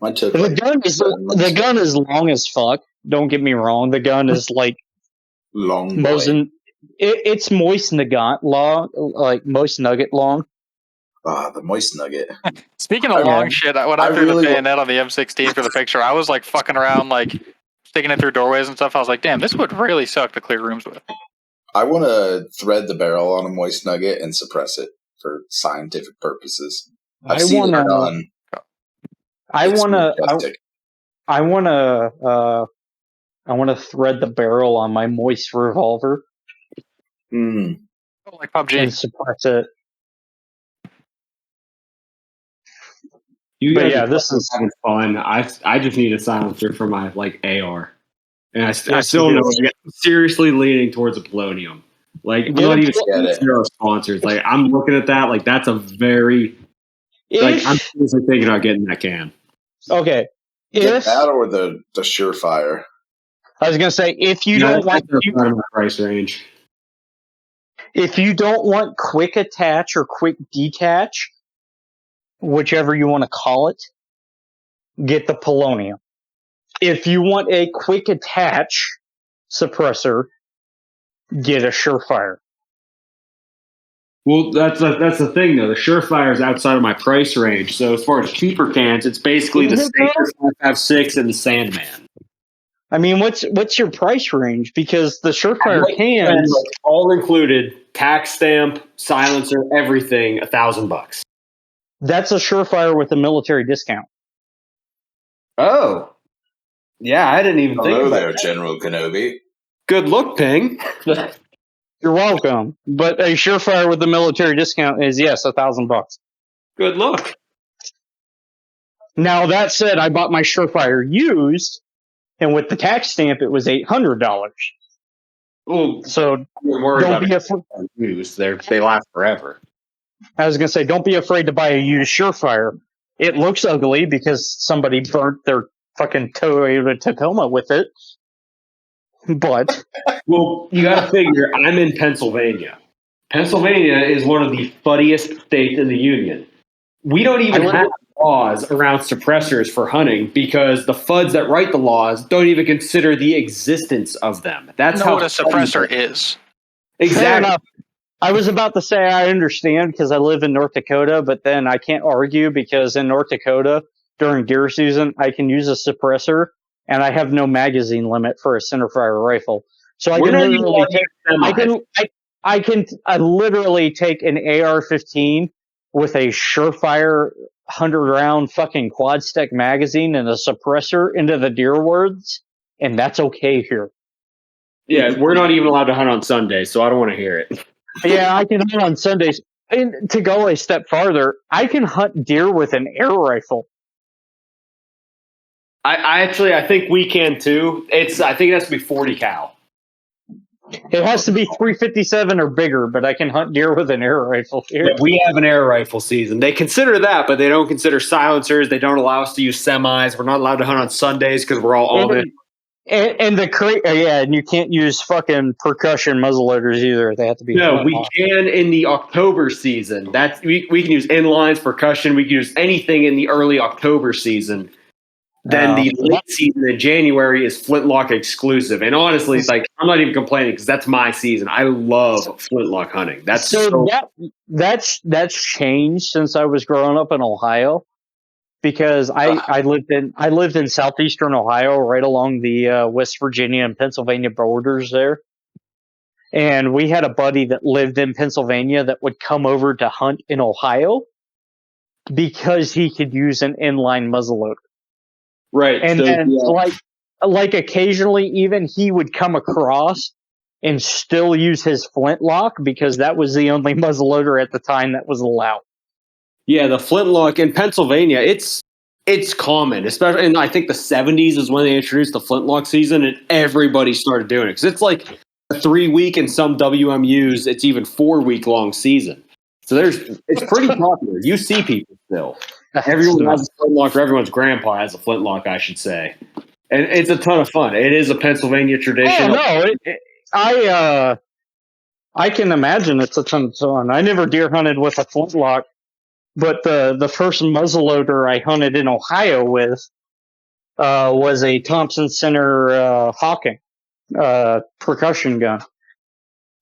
The gun is long as fuck. Don't get me wrong. The gun is like long. It's moist nugget long, like moist nugget long. The moist nugget. Speaking of long shit, when I threw the bayonet on the M16 for the picture, I was like fucking around, like sticking it through doorways and stuff. I was like, damn, this would really suck to clear rooms with. I want to thread the barrel on a moist nugget and suppress it for scientific purposes. I want to thread the barrel on my moist revolver. Like PUBG. And suppress it. This is having fun. I just need a silencer for my AR, and I still know I'm seriously leaning towards a polonium. I'm not even zero sponsors. I'm looking at that. That's a very I'm seriously thinking about getting that can. Okay, get that or the Surefire. I was gonna say if you don't want out of my price range. If you don't want quick attach or quick detach, whichever you want to call it, get the polonium. If you want a quick attach suppressor, get a Surefire. Well, that's the thing though. The Surefire is outside of my price range. So as far as cheaper cans, it's basically the Staker 5.56 and the Sandman. I mean, what's your price range? Because the Surefire cans, all included, tax stamp, silencer, everything, $1,000. That's a Surefire with a military discount. Oh, yeah, I didn't even think about there, that. General Kenobi. Good look, Ping. You're welcome. But a Surefire with a military discount is $1,000. Good look. Now that said, I bought my Surefire used. And with the tax stamp, it was $800. Well, so don't be afraid. They last forever. I was gonna say, don't be afraid to buy a used Surefire. It looks ugly because somebody burnt their fucking Toyota Tacoma with it. But well, you got to figure. I'm in Pennsylvania. Pennsylvania is one of the funniest states in the union. We don't even have laws around suppressors for hunting because the FUDs that write the laws don't even consider the existence of them. That's how what a suppressor is. Exactly. I was about to say I understand because I live in North Dakota, but then I can't argue because in North Dakota during deer season I can use a suppressor and I have no magazine limit for a centerfire rifle. So I can literally take an AR-15 with a Surefire 100-round fucking quad stack magazine and a suppressor into the deer woods, and that's okay here. Yeah, we're not even allowed to hunt on Sundays, so I don't want to hear it. Yeah, I can hunt on Sundays. And to go a step farther, I can hunt deer with an air rifle. I think we can too. I think it has to be 40 cal. It has to be 357 or bigger, but I can hunt deer with an air rifle here. Yeah, we have an air rifle season. They consider that, but they don't consider silencers. They don't allow us to use semis. We're not allowed to hunt on Sundays because we're all on it. And and you can't use fucking percussion muzzleloaders either. They have to be. No, we can in the October season. That's we can use inlines, percussion. We can use anything in the early October season. Then the late season in January is flintlock exclusive. And honestly, like I'm not even complaining because that's my season. I love flintlock hunting. That's that's changed since I was growing up in Ohio. Because I lived in southeastern Ohio, right along the West Virginia and Pennsylvania borders there, and we had a buddy that lived in Pennsylvania that would come over to hunt in Ohio because he could use an inline muzzleloader. Right, and so, then yeah. like occasionally even he would come across and still use his flintlock because that was the only muzzleloader at the time that was allowed. Yeah, the flintlock in Pennsylvania, it's common, especially in I think the 70s is when they introduced the flintlock season, and everybody started doing it because it's like a 3-week and some WMUs, it's even 4-week long season. So it's pretty popular. You see people still. Everyone has a flintlock, or everyone's grandpa has a flintlock, I should say, and it's a ton of fun. It is a Pennsylvania tradition. Oh no, I can imagine it's a ton of fun. I never deer hunted with a flintlock. But the first muzzleloader I hunted in Ohio with was a Thompson Center Hawking percussion gun.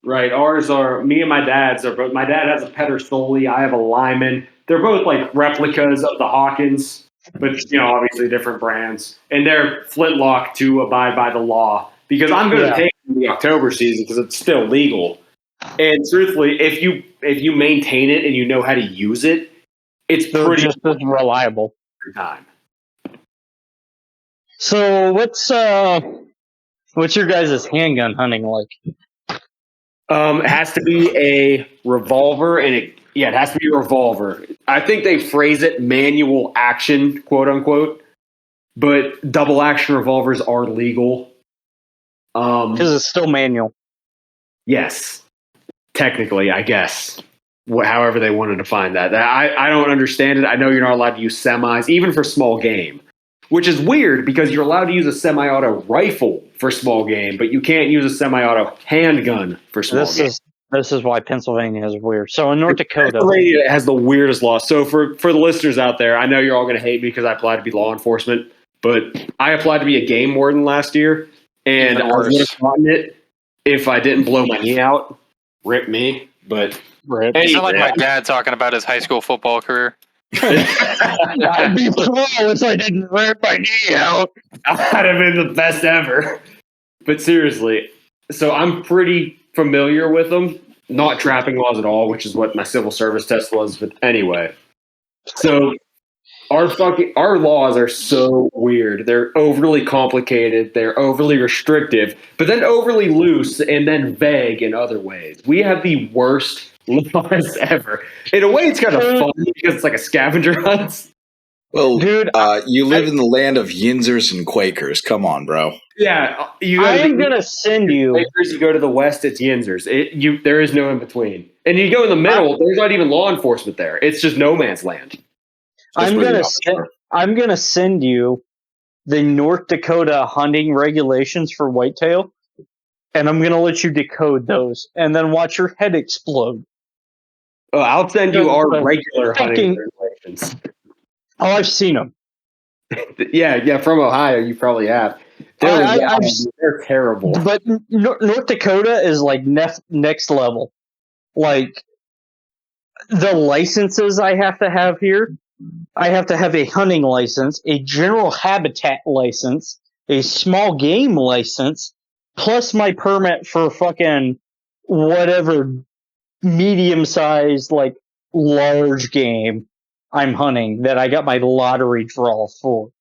Right, ours are me and my dad's are both. My dad has a Pedersoli. I have a Lyman. They're both like replicas of the Hawkins, but obviously different brands. And they're flintlock to abide by the law because I'm going to take the October season because it's still legal. And truthfully, if you maintain it and you know how to use it. It's pretty just as reliable every time. So what's your guys' handgun hunting like? It has to be a revolver, and it has to be a revolver. I think they phrase it manual action, quote unquote, but double action revolvers are legal. Because it's still manual. Yes, technically, I guess. However they wanted to find that. I don't understand it. I know you're not allowed to use semis, even for small game, which is weird because you're allowed to use a semi-auto rifle for small game, but you can't use a semi-auto handgun for small game. This is why Pennsylvania is weird. So in North Dakota, Pennsylvania has the weirdest laws. So for the listeners out there, I know you're all going to hate me because I applied to be law enforcement, but I applied to be a game warden last year, and I would have gotten it if I didn't blow my knee out. Rip me, but. You sound like my dad talking about his high school football career. I'd be pro if I didn't rip my knee out. I'd have been the best ever. But seriously, so I'm pretty familiar with them. Not trapping laws at all, which is what my civil service test was. But anyway, so our laws are so weird. They're overly complicated. They're overly restrictive, but then overly loose and then vague in other ways. We have the worst laws ever. In a way, it's kind of fun because it's like a scavenger hunt. Well, dude, you live in the land of Yinzers and Quakers. Come on, bro. Yeah, I'm gonna send you. Quakers, you go to the west, it's Yinzers. There is no in between, and you go in the middle. There's not even law enforcement there. It's just no man's land. I'm gonna send you the North Dakota hunting regulations for whitetail, and I'm gonna let you decode those, and then watch your head explode. Oh, I'll send you our regular hunting regulations. Oh, I've seen them. Yeah, from Ohio, you probably have. They're terrible. But North Dakota is like next level. Like the licenses I have to have here. I have to have a hunting license, a general habitat license, a small game license, plus my permit for fucking whatever medium-sized, like, large game I'm hunting that I got my lottery draw for.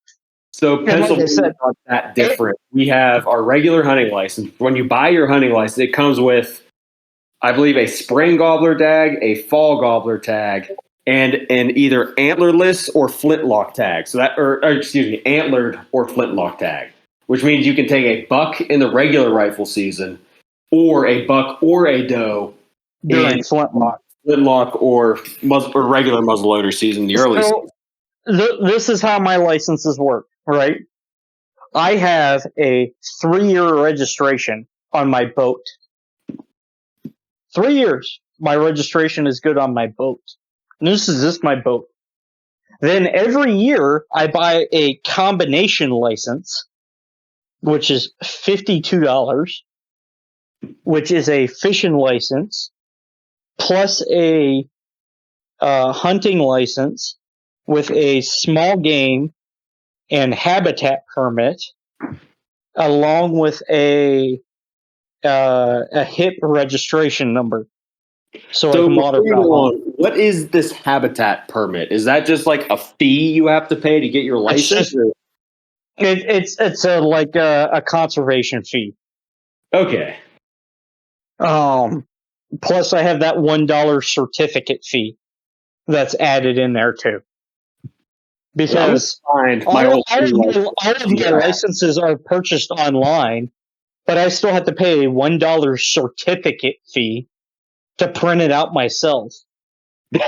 So Pennsylvania is not that different. We have our regular hunting license. When you buy your hunting license, it comes with, I believe, a spring gobbler tag, a fall gobbler tag, and an either antlerless or flintlock tag. So that, or excuse me, antlered or flintlock tag, which means you can take a buck in the regular rifle season, or a buck or a doe during flintlock or regular muzzleloader season, the early season. This is how my licenses work, right? I have a 3-year registration on my boat. 3 years. My registration is good on my boat. And this is just my boat. Then every year I buy a combination license, which is $52, which is a fishing license plus a hunting license with a small game and habitat permit, along with a HIP registration number. So I can before you modify go on, what is this habitat permit? Is that just like a fee you have to pay to get your It's license? just it's like a conservation fee. Okay. Plus I have that $1 certificate fee that's added in there too. Because Find all my of old my licenses are purchased online, but I still have to pay a $1 certificate fee to print it out myself.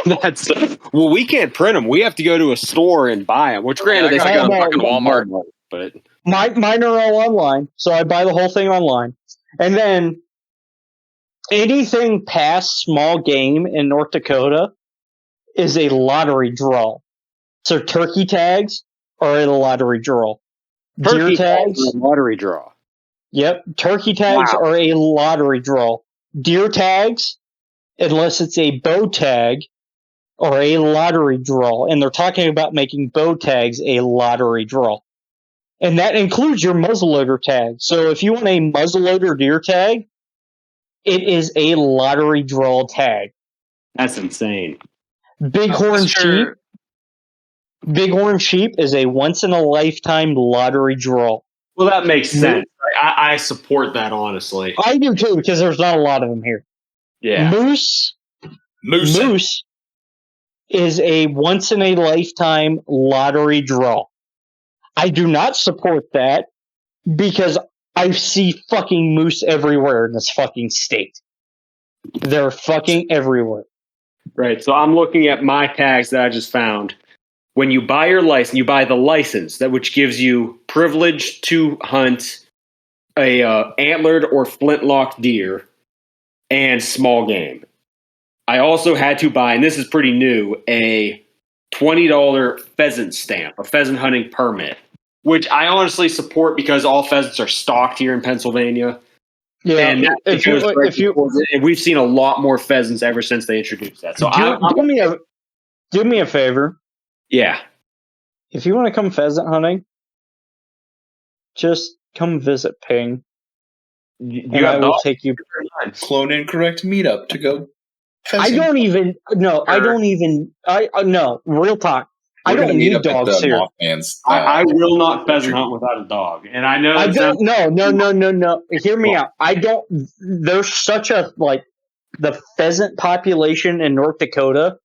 That's well, we can't print them. We have to go to a store and buy them. Which, granted, I gotta go to fucking Walmart. But Mine are all online, so I buy the whole thing online. And then anything past small game in North Dakota is a lottery draw. So turkey tags are a lottery draw. turkey Deer tags, is a lottery draw. yep, turkey tags Wow. are a lottery draw. Deer tags, unless it's a bow tag, are a lottery draw. And they're talking about making bow tags a lottery draw. And that includes your muzzleloader tag. So if you want a muzzleloader deer tag, it is a lottery draw tag. That's insane. Bighorn sheep. Bighorn sheep is a once in a lifetime lottery draw. Well, that makes sense. I support that, honestly. I do too, because there's not a lot of them here. Yeah. Moose is a once in a lifetime lottery draw. I do not support that because I see fucking moose everywhere in this fucking state. They're fucking everywhere. Right. So I'm looking at my tags that I just found. When you buy your license, you buy the license that which gives you privilege to hunt a antlered or flintlock deer and small game. I also had to buy, and this is pretty new, a $20 pheasant stamp, a pheasant hunting permit, which I honestly support because all pheasants are stocked here in Pennsylvania. Yeah, and and we've seen a lot more pheasants ever since they introduced that. So do me a favor. Yeah. If you want to come pheasant hunting, just come visit Ping. I will take you. Clone Incorrect meetup to go. I don't even. No, I don't even. No, real talk. I don't need dogs here. I will not pheasant hunt without a dog, and I know. I don't. No. Hear me out. I don't. There's such a the pheasant population in North Dakota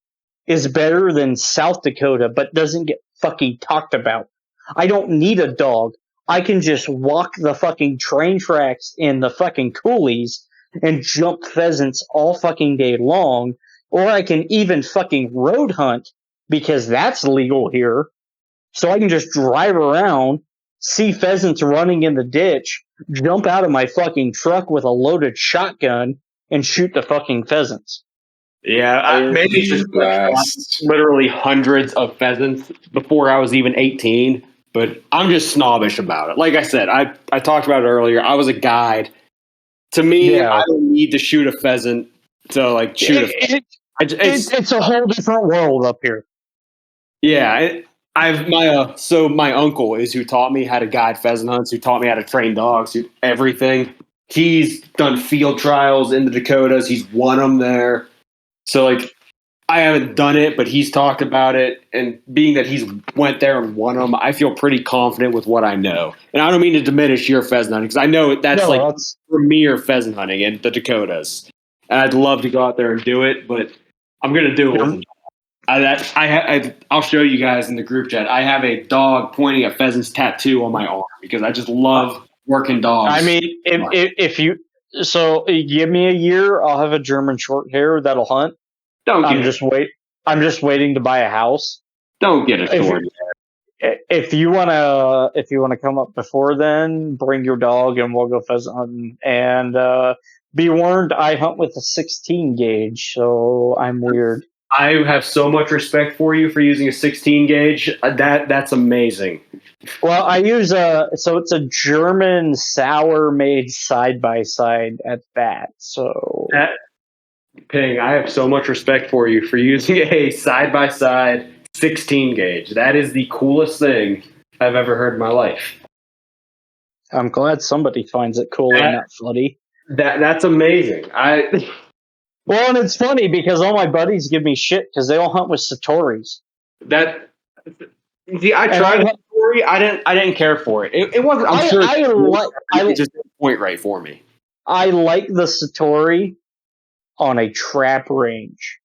is better than South Dakota, but doesn't get fucking talked about. I don't need a dog. I can just walk the fucking train tracks in the fucking coulees and jump pheasants all fucking day long, or I can even fucking road hunt because that's legal here. So I can just drive around, see pheasants running in the ditch, jump out of my fucking truck with a loaded shotgun, and shoot the fucking pheasants. Yeah, maybe just literally hundreds of pheasants before I was even 18, but I'm just snobbish about it. Like I said, I talked about it earlier. I was a guide. To me, I don't need to shoot a pheasant to shoot a pheasant. It's a whole different world up here. Yeah, my uncle is who taught me how to guide pheasant hunts, who taught me how to train dogs, everything. He's done field trials in the Dakotas. He's won them there. So I haven't done it, but he's talked about it. And being that he's went there and won them, I feel pretty confident with what I know. And I don't mean to diminish your pheasant hunting because I know that's premier pheasant hunting in the Dakotas. And I'd love to go out there and do it, but I'm going to do it. I'll show you guys in the group chat. I have a dog pointing at pheasants tattoo on my arm because I just love working dogs. I mean, if you give me a year, I'll have a German short hair that'll hunt. I'm just waiting to buy a house. Don't get a short hair. If you wanna come up before then, bring your dog and we'll go pheasant hunting. And be warned, I hunt with a 16 gauge, so I'm weird. I have so much respect for you for using a 16 gauge. That's amazing. Well, I use so it's a German sour made side by side at that. So Ping, I have so much respect for you for using a side by side 16 gauge. That is the coolest thing I've ever heard in my life. I'm glad somebody finds it cool and not funny. That's amazing. Well, and it's funny because all my buddies give me shit because they all hunt with Satori's. I tried the story. I didn't care for it. It wasn't. I'm sure it just didn't point right for me. I like the Satori on a trap range.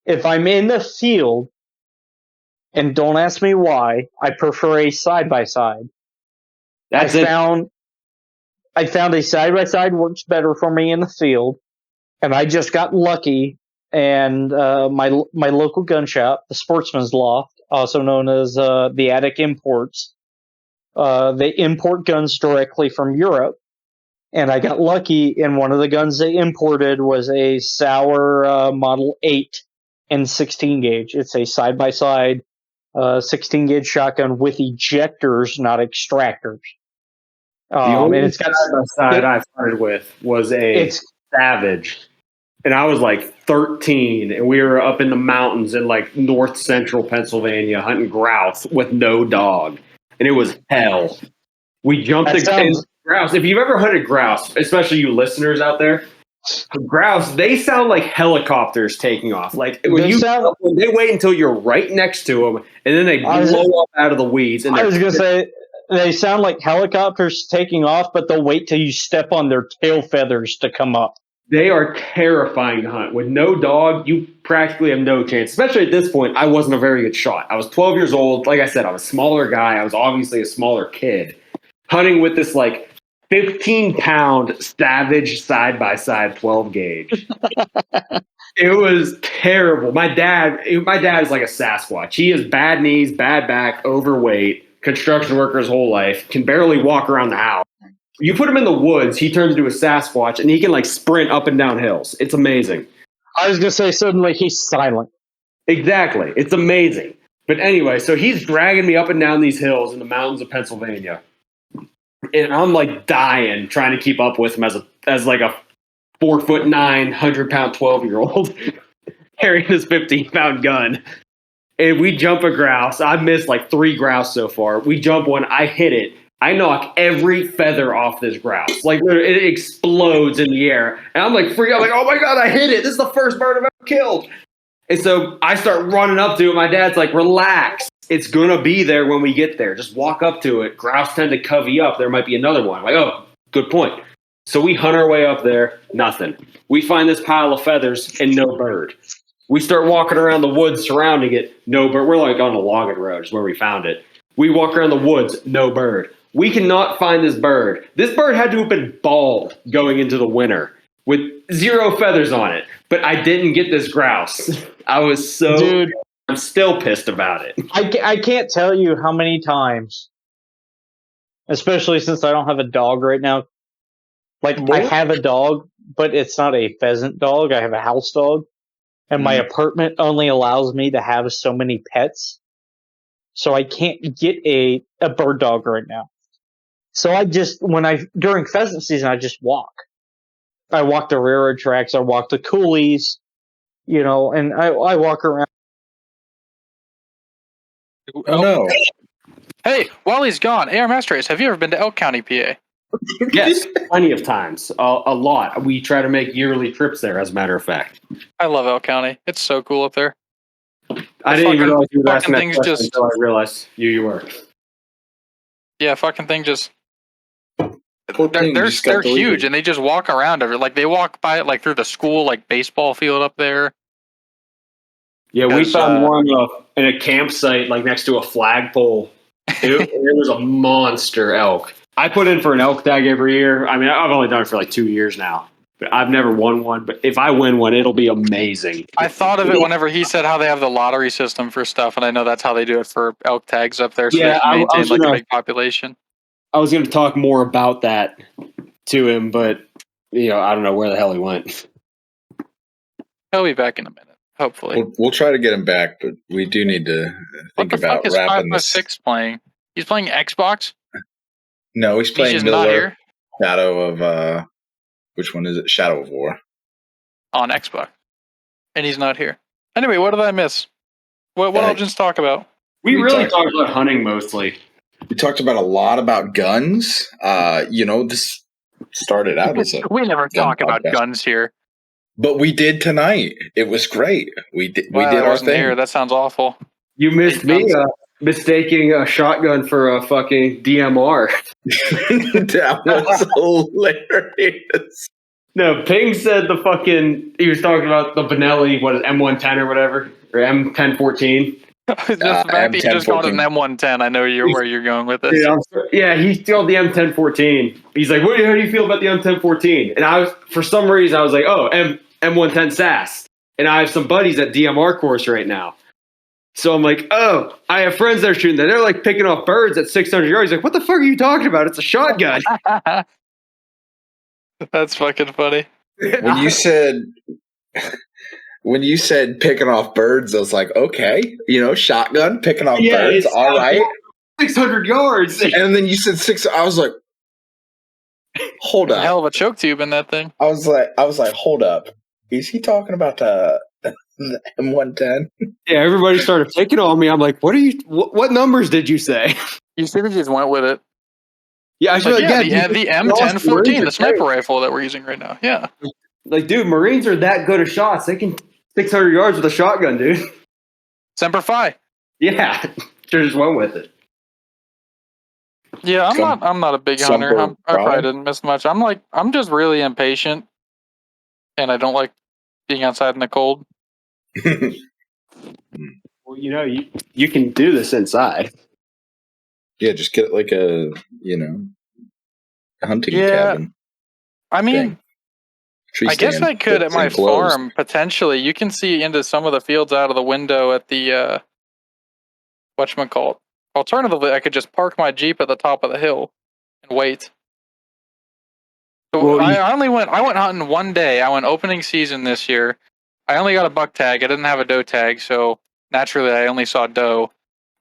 If I'm in the field, and don't ask me why, I prefer a side by side. I found a side by side works better for me in the field, and I just got lucky. And my local gun shop, the Sportsman's Loft, also known as the Attic Imports, they import guns directly from Europe. And I got lucky, and one of the guns they imported was a Sauer Model 8 and 16 gauge. It's a side by side 16 gauge shotgun with ejectors, not extractors. The only and it's got side I started with was a Savage, and I was like 13, and we were up in the mountains in like north central Pennsylvania hunting grouse with no dog, and it was hell. We jumped grouse. If you've ever hunted grouse, especially you listeners out there, grouse, they sound like helicopters taking off. Like when they wait until you're right next to them, and then they blow up out of the weeds. And I was going to say, they sound like helicopters taking off, but they'll wait till you step on their tail feathers to come up. They are terrifying to hunt. With no dog, you practically have no chance. Especially at this point, I wasn't a very good shot. I was 12 years old. Like I said, I was a smaller guy. I was obviously a smaller kid. Hunting with this like 15-pound Savage side-by-side 12 gauge. It was terrible. My dad is like a Sasquatch. He has bad knees, bad back, overweight, construction worker his whole life, can barely walk around the house. You put him in the woods, he turns into a Sasquatch, and he can like sprint up and down hills. It's amazing. I was going to say suddenly he's silent. Exactly. It's amazing. But anyway, so he's dragging me up and down these hills in the mountains of Pennsylvania. And I'm like dying trying to keep up with him as like a 4'9", 100-pound 12-year-old carrying this 15-pound gun. And we jump a grouse. I've missed like 3 grouse so far. We jump one. I hit it. I knock every feather off this grouse. Like it explodes in the air. And I'm like freaking out. Like, oh my God, I hit it. This is the first bird I've ever killed. And so I start running up to it. My dad's like, relax. It's going to be there when we get there. Just walk up to it. Grouse tend to covey up. There might be another one. I'm like, oh, good point. So we hunt our way up there. Nothing. We find this pile of feathers and no bird. We start walking around the woods surrounding it. No bird. We're like on a logging road is where we found it. We walk around the woods. No bird. We cannot find this bird. This bird had to have been bald going into the winter with 0 feathers on it. But I didn't get this grouse. I was so... Dude. I'm still pissed about it. I can't tell you how many times, especially since I don't have a dog right now. Like, I have a dog, but it's not a pheasant dog. I have a house dog. And my apartment only allows me to have so many pets. So I can't get a bird dog right now. So during pheasant season, I just walk. I walk the railroad tracks. I walk the coulees, and I walk around. Oh no! Hey, while he's gone, ar15masterrace, have you ever been to Elk County, PA? Yes, plenty of times. A lot. We try to make yearly trips there, as a matter of fact. I love Elk County. It's so cool up there. I didn't even realize you were asking that question until I realized you were. Yeah, fucking thing just... They're huge, and they just walk around every... Like, they walk by it, like, through the school, like, baseball field up there. Yeah, we found one in a campsite, like, next to a flagpole. It was a monster elk. I put in for an elk tag every year. I mean, I've only done it for, like, 2 years now. I've never won one, but if I win one, it'll be amazing. I thought of it whenever he said how they have the lottery system for stuff, and I know that's how they do it for elk tags up there, so Yeah, they can I maintain was like a gonna- big population. I was going to talk more about that to him, but I don't know where the hell he went. He'll be back in a minute, hopefully. We'll try to get him back, but we do need to What think the about fuck is wrapping this. 556 playing? He's playing Xbox? No, he's He's playing just not Miller here Shadow of which one is it? Shadow of War. on Xbox. And he's not here. Anyway, what did I miss? What all just talk about? We really talked- talked about hunting mostly. We talked about a lot about guns. This started out as a We never gun talk about podcast. guns here. But we did tonight. It was great. We did Wow, I our wasn't thing. here. That sounds awful. You missed Big me guns. mistaking a shotgun for a fucking DMR. That was hilarious. No, Ping said he was talking about the Benelli, what is it, M110 or whatever, or M1014. Just the fact that you just called it an M110, I know where you're going with this. He stole the M1014. He's like, how do you feel about the M1014? And for some reason, I was like, oh, M110 SAS. And I have some buddies at DMR course right now. So I'm like, oh, I have friends that are shooting that. They're like picking off birds at 600 yards. He's like, what the fuck are you talking about? It's a shotgun. That's fucking funny. When you said picking off birds, I was like, okay, shotgun, picking off birds, all right. 600 yards. And then you said 6. I was like, hold up. Hell of a choke tube in that thing. I was like, hold up. Is he talking about the M110? Yeah, everybody started picking on me. I'm like, what numbers did you say? You should have just went with it. Yeah, I should the M1014, the sniper rifle that we're using right now. Yeah. Like, dude, Marines are that good at shots. They can 600 yards with a shotgun, dude. Semper Fi. Yeah, should have just went with it. Yeah, I'm not a big hunter. I probably didn't miss much. I'm just really impatient, and I don't like being outside in the cold. Well, you can do this inside. Yeah, just get like a hunting cabin. I mean, Tree I guess stand I could at that's my enclosed. farm potentially. You can see into some of the fields out of the window at the whatchamacallit. Alternatively, I could just park my Jeep at the top of the hill and wait. So I went hunting one day. I went opening season this year. I only got a buck tag. I didn't have a doe tag, so naturally I only saw doe.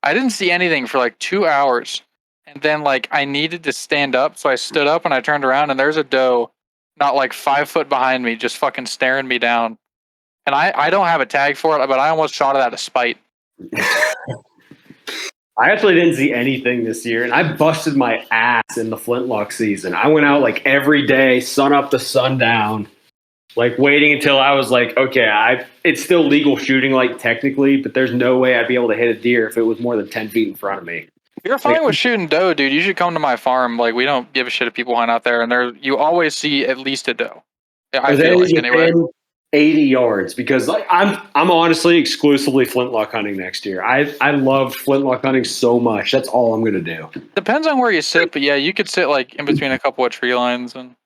I didn't see anything for like 2 hours. And then I needed to stand up, so I stood up and I turned around and there's a doe not like 5 foot behind me, just fucking staring me down. And I don't have a tag for it, but I almost shot it out of spite. I actually didn't see anything this year, and I busted my ass in the flintlock season. I went out every day, sun up to sundown, waiting until I was like, okay, it's still legal shooting technically, but there's no way I'd be able to hit a deer if it was more than 10 feet in front of me. If you're fine with shooting doe, dude, you should come to my farm. We don't give a shit if people hunt out there, and you always see at least a doe. I feel like anyway. 80 yards because I'm honestly exclusively flintlock hunting next year. I love flintlock hunting so much. That's all I'm gonna do. Depends on where you sit, but yeah, you could sit in between a couple of tree lines, and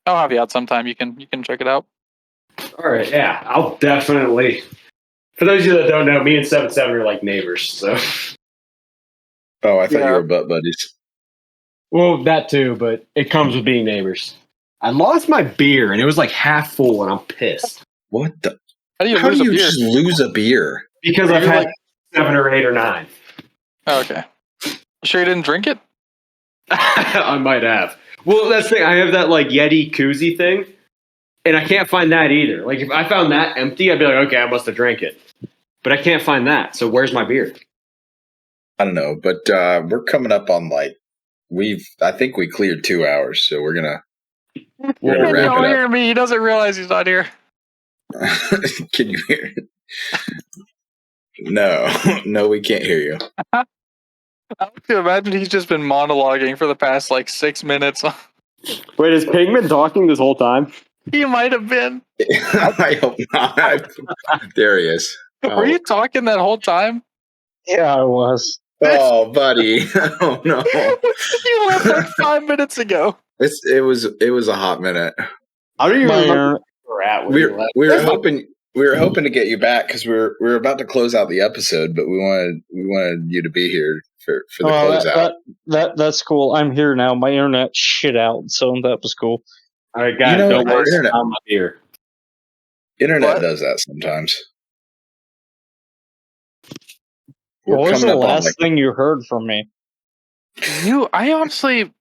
I'll have you out sometime. You can check it out. All right, yeah, I'll definitely. For those of you that don't know, me and 7-7 are like neighbors. So. Oh, I thought you were butt buddies. Well, that too, but it comes with being neighbors. I lost my beer, and it was half full, and I'm pissed. What the? How do you just lose a beer? Because I've had 7 or 8 or 9. Oh, okay. You sure you didn't drink it? I might have. Well, that's the thing. I have that Yeti koozie thing, and I can't find that either. If I found that empty, I'd be like, okay, I must have drank it. But I can't find that. So where's my beer? I don't know, but we're coming up on I think we cleared 2 hours, so we're gonna wrap it up. Don't hear me. He doesn't realize he's not here. Can you hear it? No, we can't hear you. I like to imagine he's just been monologuing for the past 6 minutes. Wait, has Ping been talking this whole time? He might have been. I hope not. There he is. Were you talking that whole time? Yeah, I was. Oh, buddy. Oh no. You left 5 minutes ago. It was a hot minute. I don't even My remember internet- where we're at. When We you were, left. we were hoping to get you back because we were about to close out the episode, but we wanted you to be here for the closeout. That's cool. I'm here now. My internet shit out, so that was cool. All right, guys, You know, don't worry. internet- I'm here. Internet What? does that sometimes. What was the coming up on last thing you heard from me? I honestly,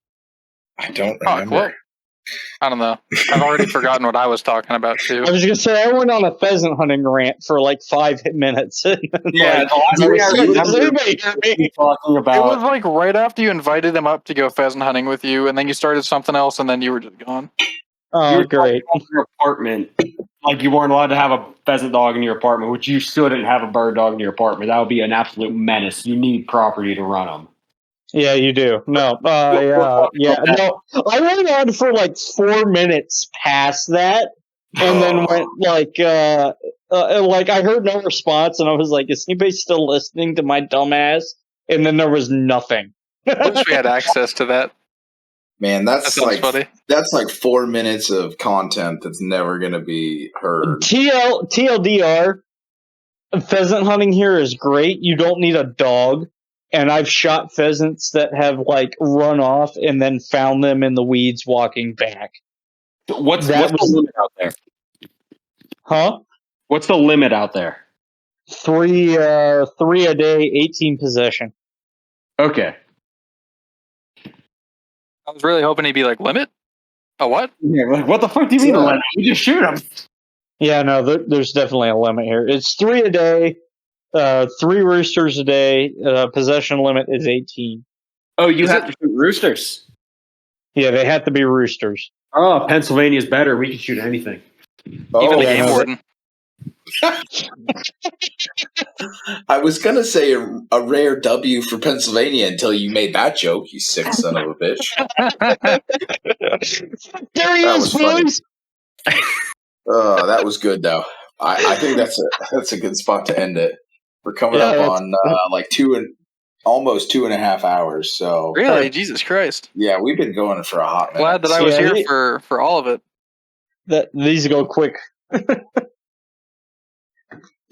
I don't fuck, remember. well, I don't know. I've already forgotten what I was talking about too. I was gonna say I went on a pheasant hunting rant for like 5 minutes. Yeah, Like, the last thing I does remember anybody hear me? talking It about. was like right after you invited him up to go pheasant hunting with you, and then you started something else, and then you were just gone. You Oh, were great. talking about your apartment. Like you weren't allowed to have a pheasant dog in your apartment, which you shouldn't have a bird dog in your apartment. That would be an absolute menace. You need property to run them. Yeah, you do. No, no. I went on for like 4 minutes past that, and then went like I heard no response, and I was like, "Is anybody still listening to my dumbass?" And then there was nothing. I wish we had access to that. Man, That that's sounds like funny. that's like 4 minutes of content that's never gonna be heard. TLDR, pheasant hunting here is great. You don't need a dog. And I've shot pheasants that have like run off and then found them in the weeds walking back. What's That the was- limit out there? Huh? What's the limit out there? 3 a day, 18 possession. Okay. I was really hoping he'd be like, limit? A what? Yeah, like, what the fuck do you mean? Yeah. Limit? We just shoot them. Yeah, no, there's definitely a limit here. It's 3 a day, 3 roosters a day. Possession limit is 18. Oh, you Is have it- to shoot roosters. Yeah, they have to be roosters. Oh, Pennsylvania's better. We can shoot anything. Even Oh, the yeah, game no, warden. I was gonna say a rare W for Pennsylvania until you made that joke, you sick son of a bitch. There he That is, was funny. boys! That was good though. I think that's a good spot to end it. We're coming Yeah, up that's- on like almost 2.5 hours. So Really? Jesus Christ. yeah, we've been going for a hot minute. Glad that I was Yeah, here for all of it. These go quick.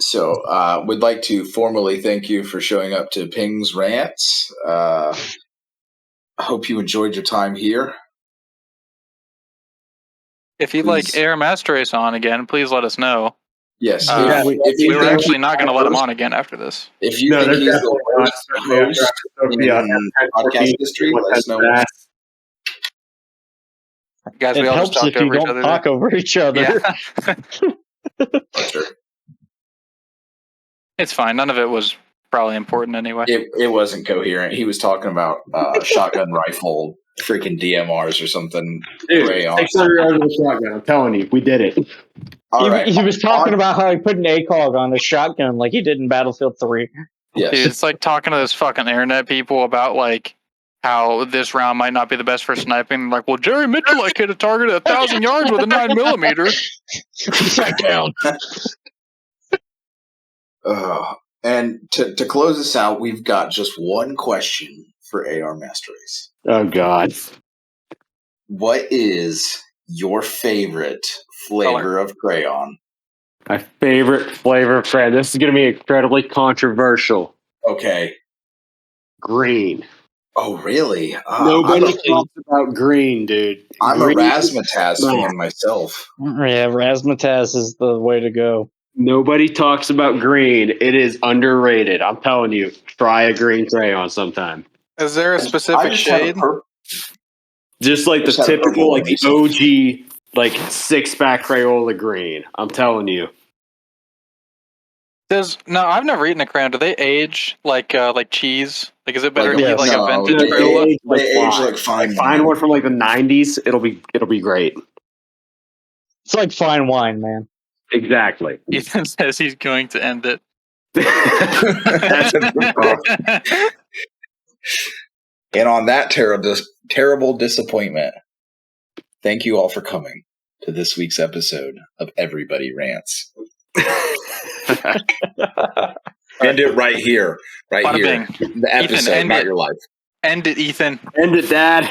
So we'd like to formally thank you for showing up to Ping's Rants. I hope you enjoyed your time here. If you'd Please. like ar15masterrace on again, please let us know. Yes, We you were think actually he's not going to the let him worst- on again after this. If you No, think they're he's the definitely worst not. host in podcast history, let us know. Guys, It we all just helps talked if you over each don't other. talk over each other. Yeah. Sure. It's fine. None of it was probably important anyway. It wasn't coherent. He was talking about shotgun rifle, freaking DMRs or something. Dude, Gray on. 600 yards of a shotgun. I'm telling you, we did it. All right. He was talking On- about how he put an ACOG on his shotgun like he did in Battlefield 3. Yes. Dude, it's like talking to those fucking internet people about like how this round might not be the best for sniping. Like, well, Jerry Mitchell like hit a target at 1,000 yards with a 9mm. Shut down. And to close this out, we've got just one question for AR Master Race. Oh, God. What is your favorite flavor of crayon? My favorite flavor of crayon. This is going to be incredibly controversial. Okay. Green. Oh, really? Nobody talks about green, dude. I'm Green a is razzmatazz smart. fan myself. Yeah, Razzmatazz is the way to go. Nobody talks about green. It is underrated. I'm telling you. Try a green crayon sometime. Is there a I specific just had a shade? Just like the Just had a typical, purple like the one. OG, like 6-pack Crayola green. I'm telling you. No, I've never eaten a crayon. Do they age like cheese? Like, is it better Like to a- eat like no, a vintage they Crayola? age- They age like fine Find wine. one from like the 90s. It'll be great. It's like fine wine, man. Exactly. Ethan says he's going to end it. That's a good call. And on that terrible disappointment, thank you all for coming to this week's episode of Everybody Rants. End it right here. Right Bada here. bing. The episode, end not it. your life. End it, Ethan. End it, Dad.